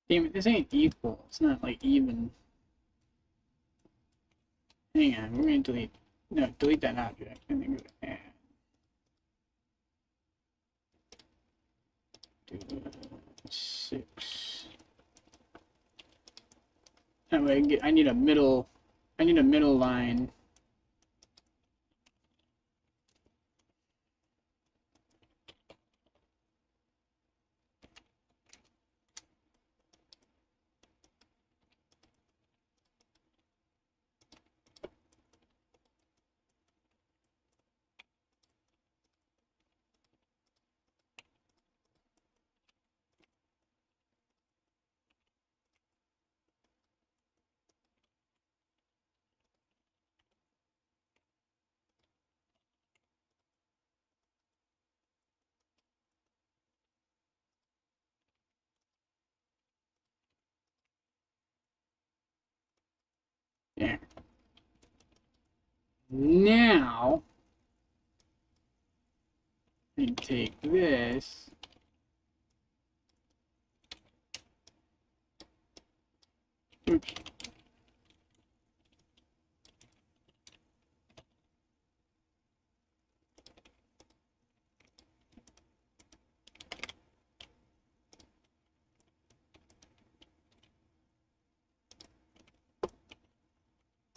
Damn it, this ain't equal. It's not like even. Hang on, we're gonna delete. No, delete that object and then go to add. Do 6. That way I need a middle. I need a middle line. There. Now I take this. Oops.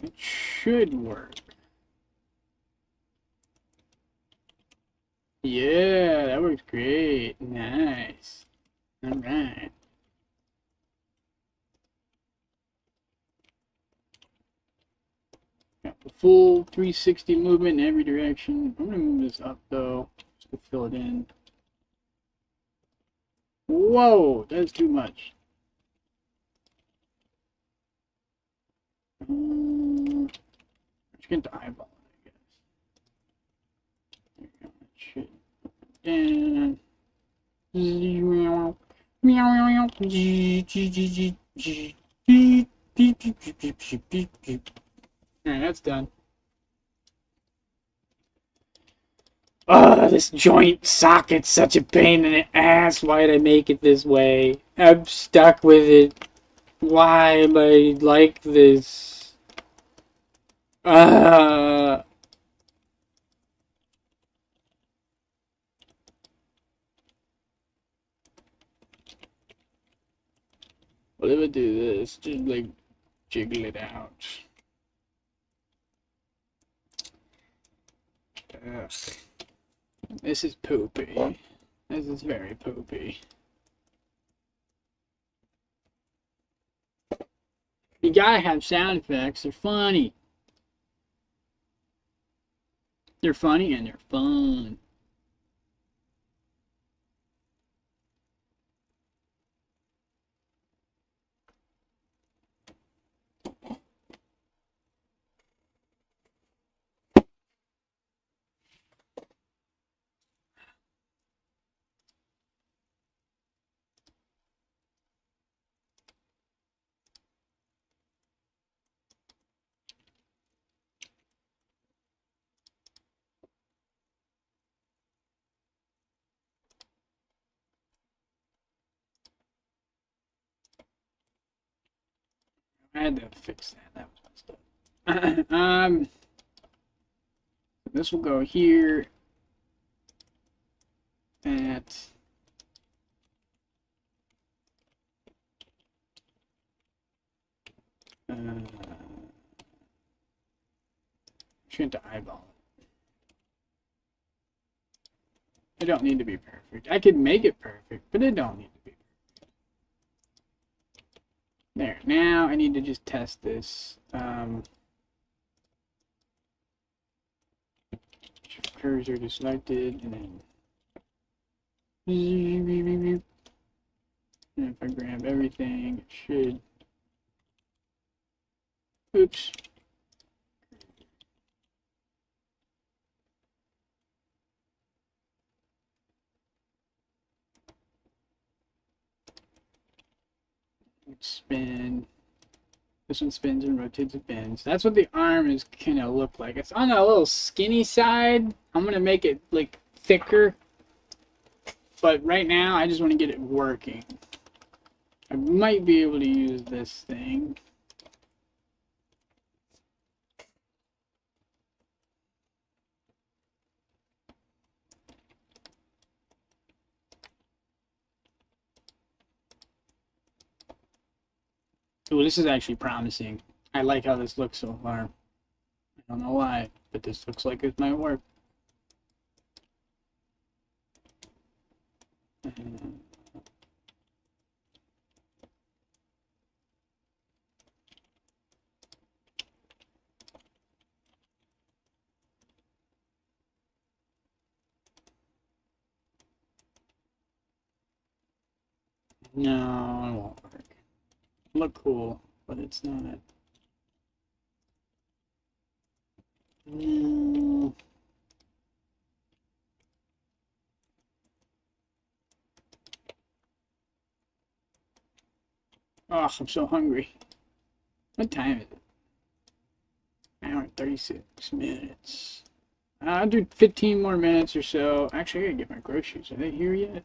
It should work. Yeah, that works great. Nice. All right. Got the full 360 movement in every direction. I'm gonna move this up though, just to fill it in. Whoa, that's too much. Let's get the eyeball, I guess. There we go. That should. Alright, that's done. Oh, this joint socket's such a pain in the ass. Why did I make it this way? I'm stuck with it. Why am I like this? What if I do this? Just like jiggle it out. Ugh. This is poopy. This is very poopy. You gotta have sound effects. They're funny. They're funny and they're fun. I had to fix that. That was messed up. This will go here. That. Trying to eyeball it. It don't need to be perfect. I could make it perfect, but it don't need to be perfect. There. Now I need to just test this. Cursor to selected, and then. And if I grab everything, it should. Oops. Spin. This one spins and rotates and bends. That's what the arm is gonna look like. It's on a little skinny side. I'm gonna make it like thicker. But right now, I just want to get it working. I might be able to use this thing. Oh, this is actually promising. I like how this looks so far. I don't know why, but this looks like it might work. No, it won't work. Look cool, but it's not. No. Oh, I'm so hungry. What time is it? An hour and 36 minutes. I'll do 15 more minutes or so. Actually, I gotta get my groceries. Are they here yet?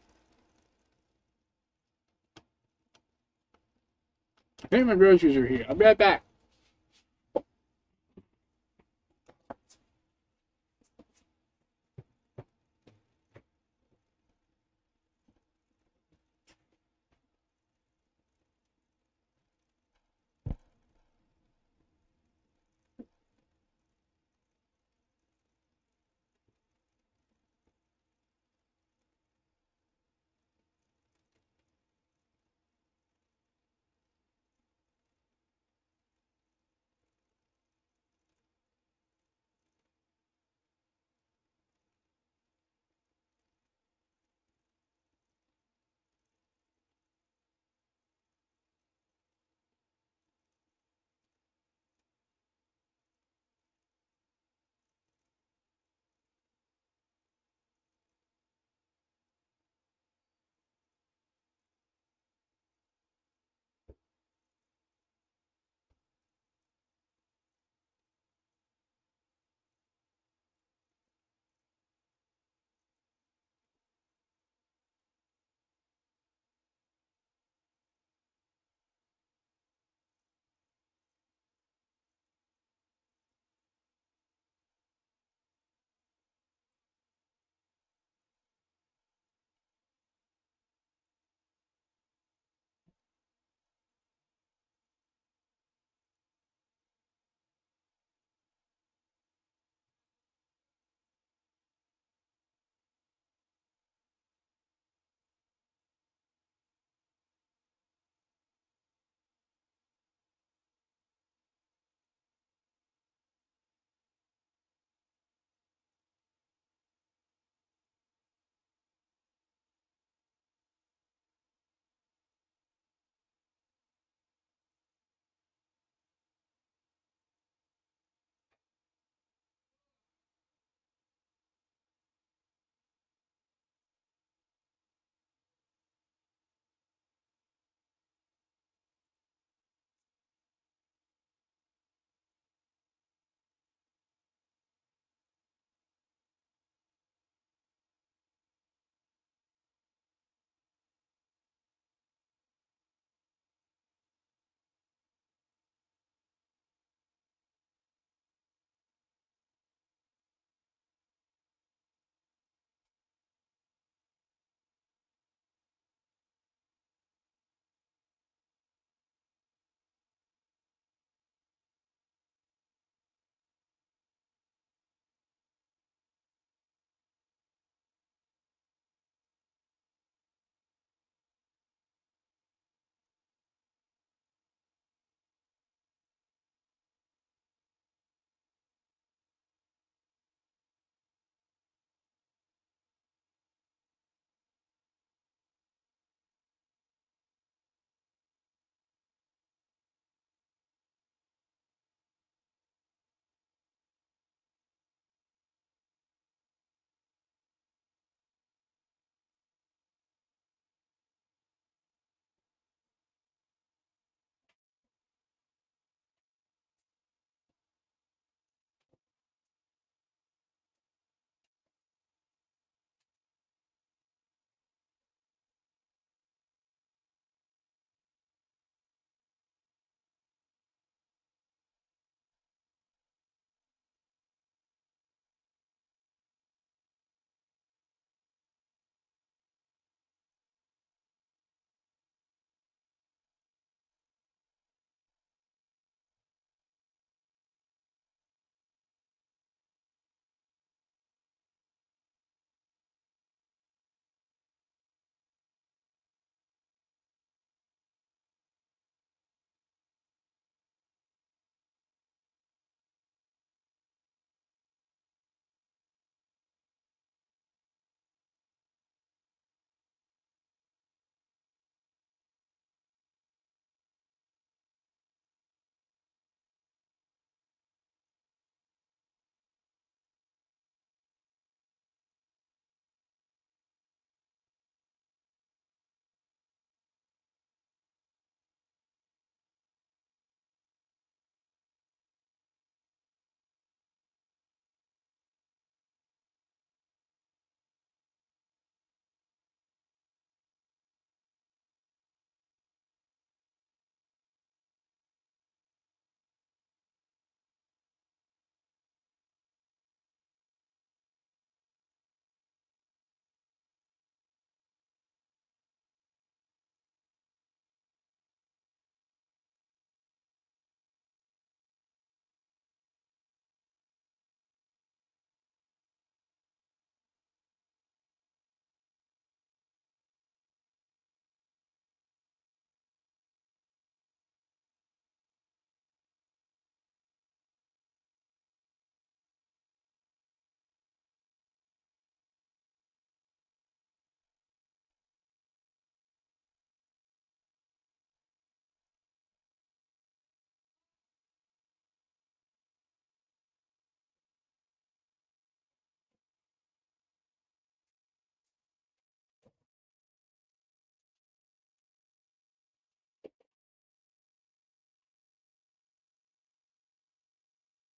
I think my groceries are here. I'll be right back.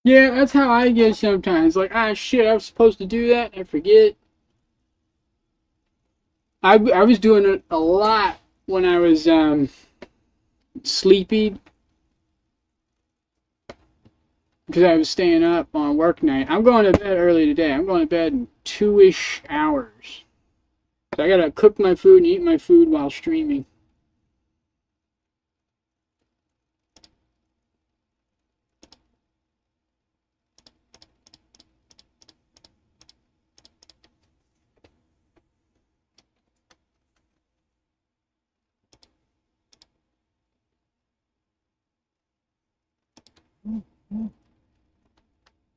Yeah, that's how I get sometimes. Like, ah, shit, I was supposed to do that. I forget. I was doing it a lot when I was sleepy because I was staying up on work night. I'm going to bed early today. I'm going to bed in 2-ish hours. So I gotta cook my food and eat my food while streaming.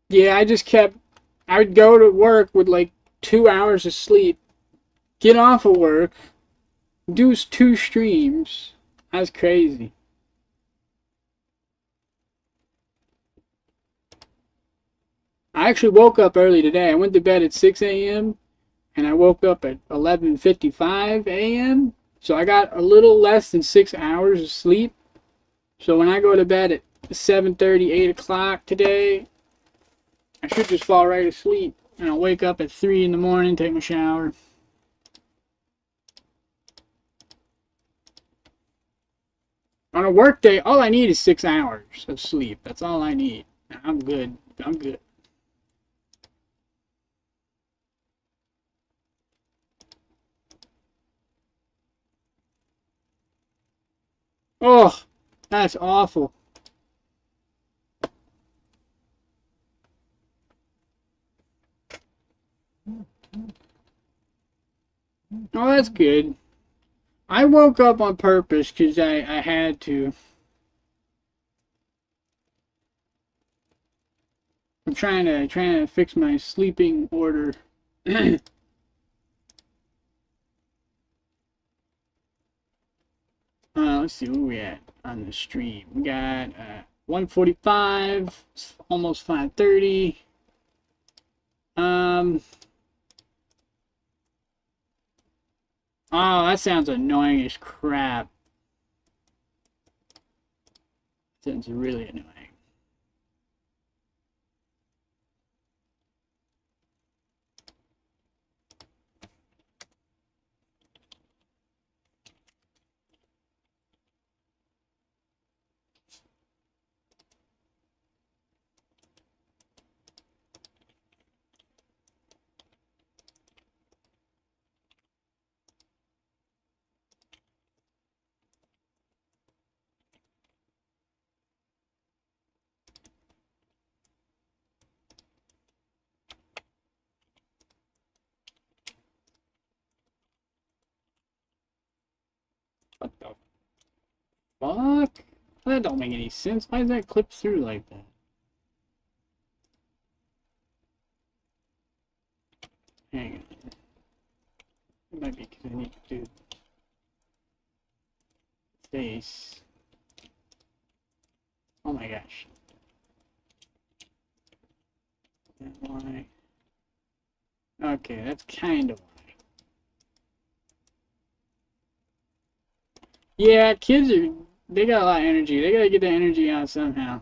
Yeah, I would go to work with like 2 hours of sleep, get off of work, do 2 streams. That's crazy. I actually woke up early today. I went to bed at 6 a.m. and I woke up at 11:55 a.m. So I got a little less than 6 hours of sleep. So when I go to bed at 7:30, 8 o'clock today, I should just fall right asleep. And I'll wake up at 3 in the morning, take my shower. On a work day, all I need is 6 hours of sleep. That's all I need. I'm good. I'm good. Oh, that's awful. Oh, that's good. I woke up on purpose because I had to. I'm trying to fix my sleeping order. Let's see where we at on the stream. We got 1:45, almost 5:30. Um. Oh, that sounds annoying as crap. Sounds really annoying. What the fuck? That don't make any sense. Why does that clip through like that? Hang on. It might be because I need to do face. Oh my gosh. Why? Okay, that's kind of why. Yeah, they got a lot of energy. They gotta get the energy out somehow.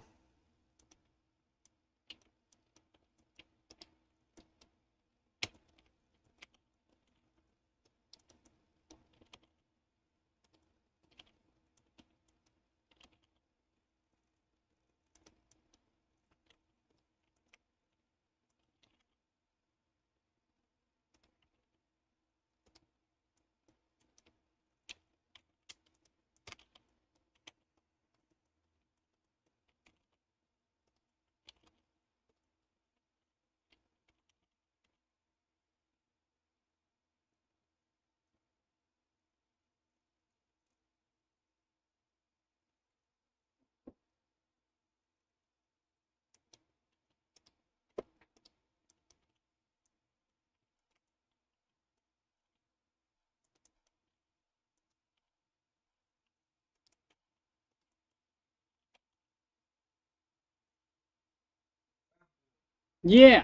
Yeah.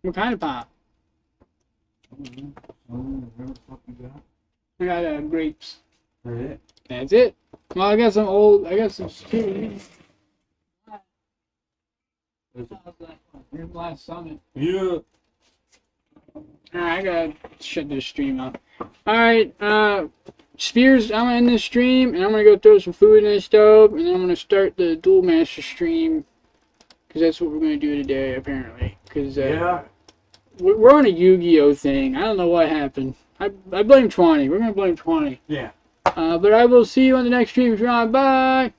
What kind of pop? I got grapes. That's it. Well, I got some. Here's Last Summit. Yeah. Alright, I gotta shut this stream off. Alright, Spears, I'm gonna end this stream, and I'm gonna go throw some food in the stove, and then I'm gonna start the Duel Master stream, because that's what we're gonna do today, apparently. Because, Yeah. we're on a Yu-Gi-Oh! Thing. I don't know what happened. I blame 20. We're gonna blame 20. Yeah. But I will see you on the next stream if you're on. Bye!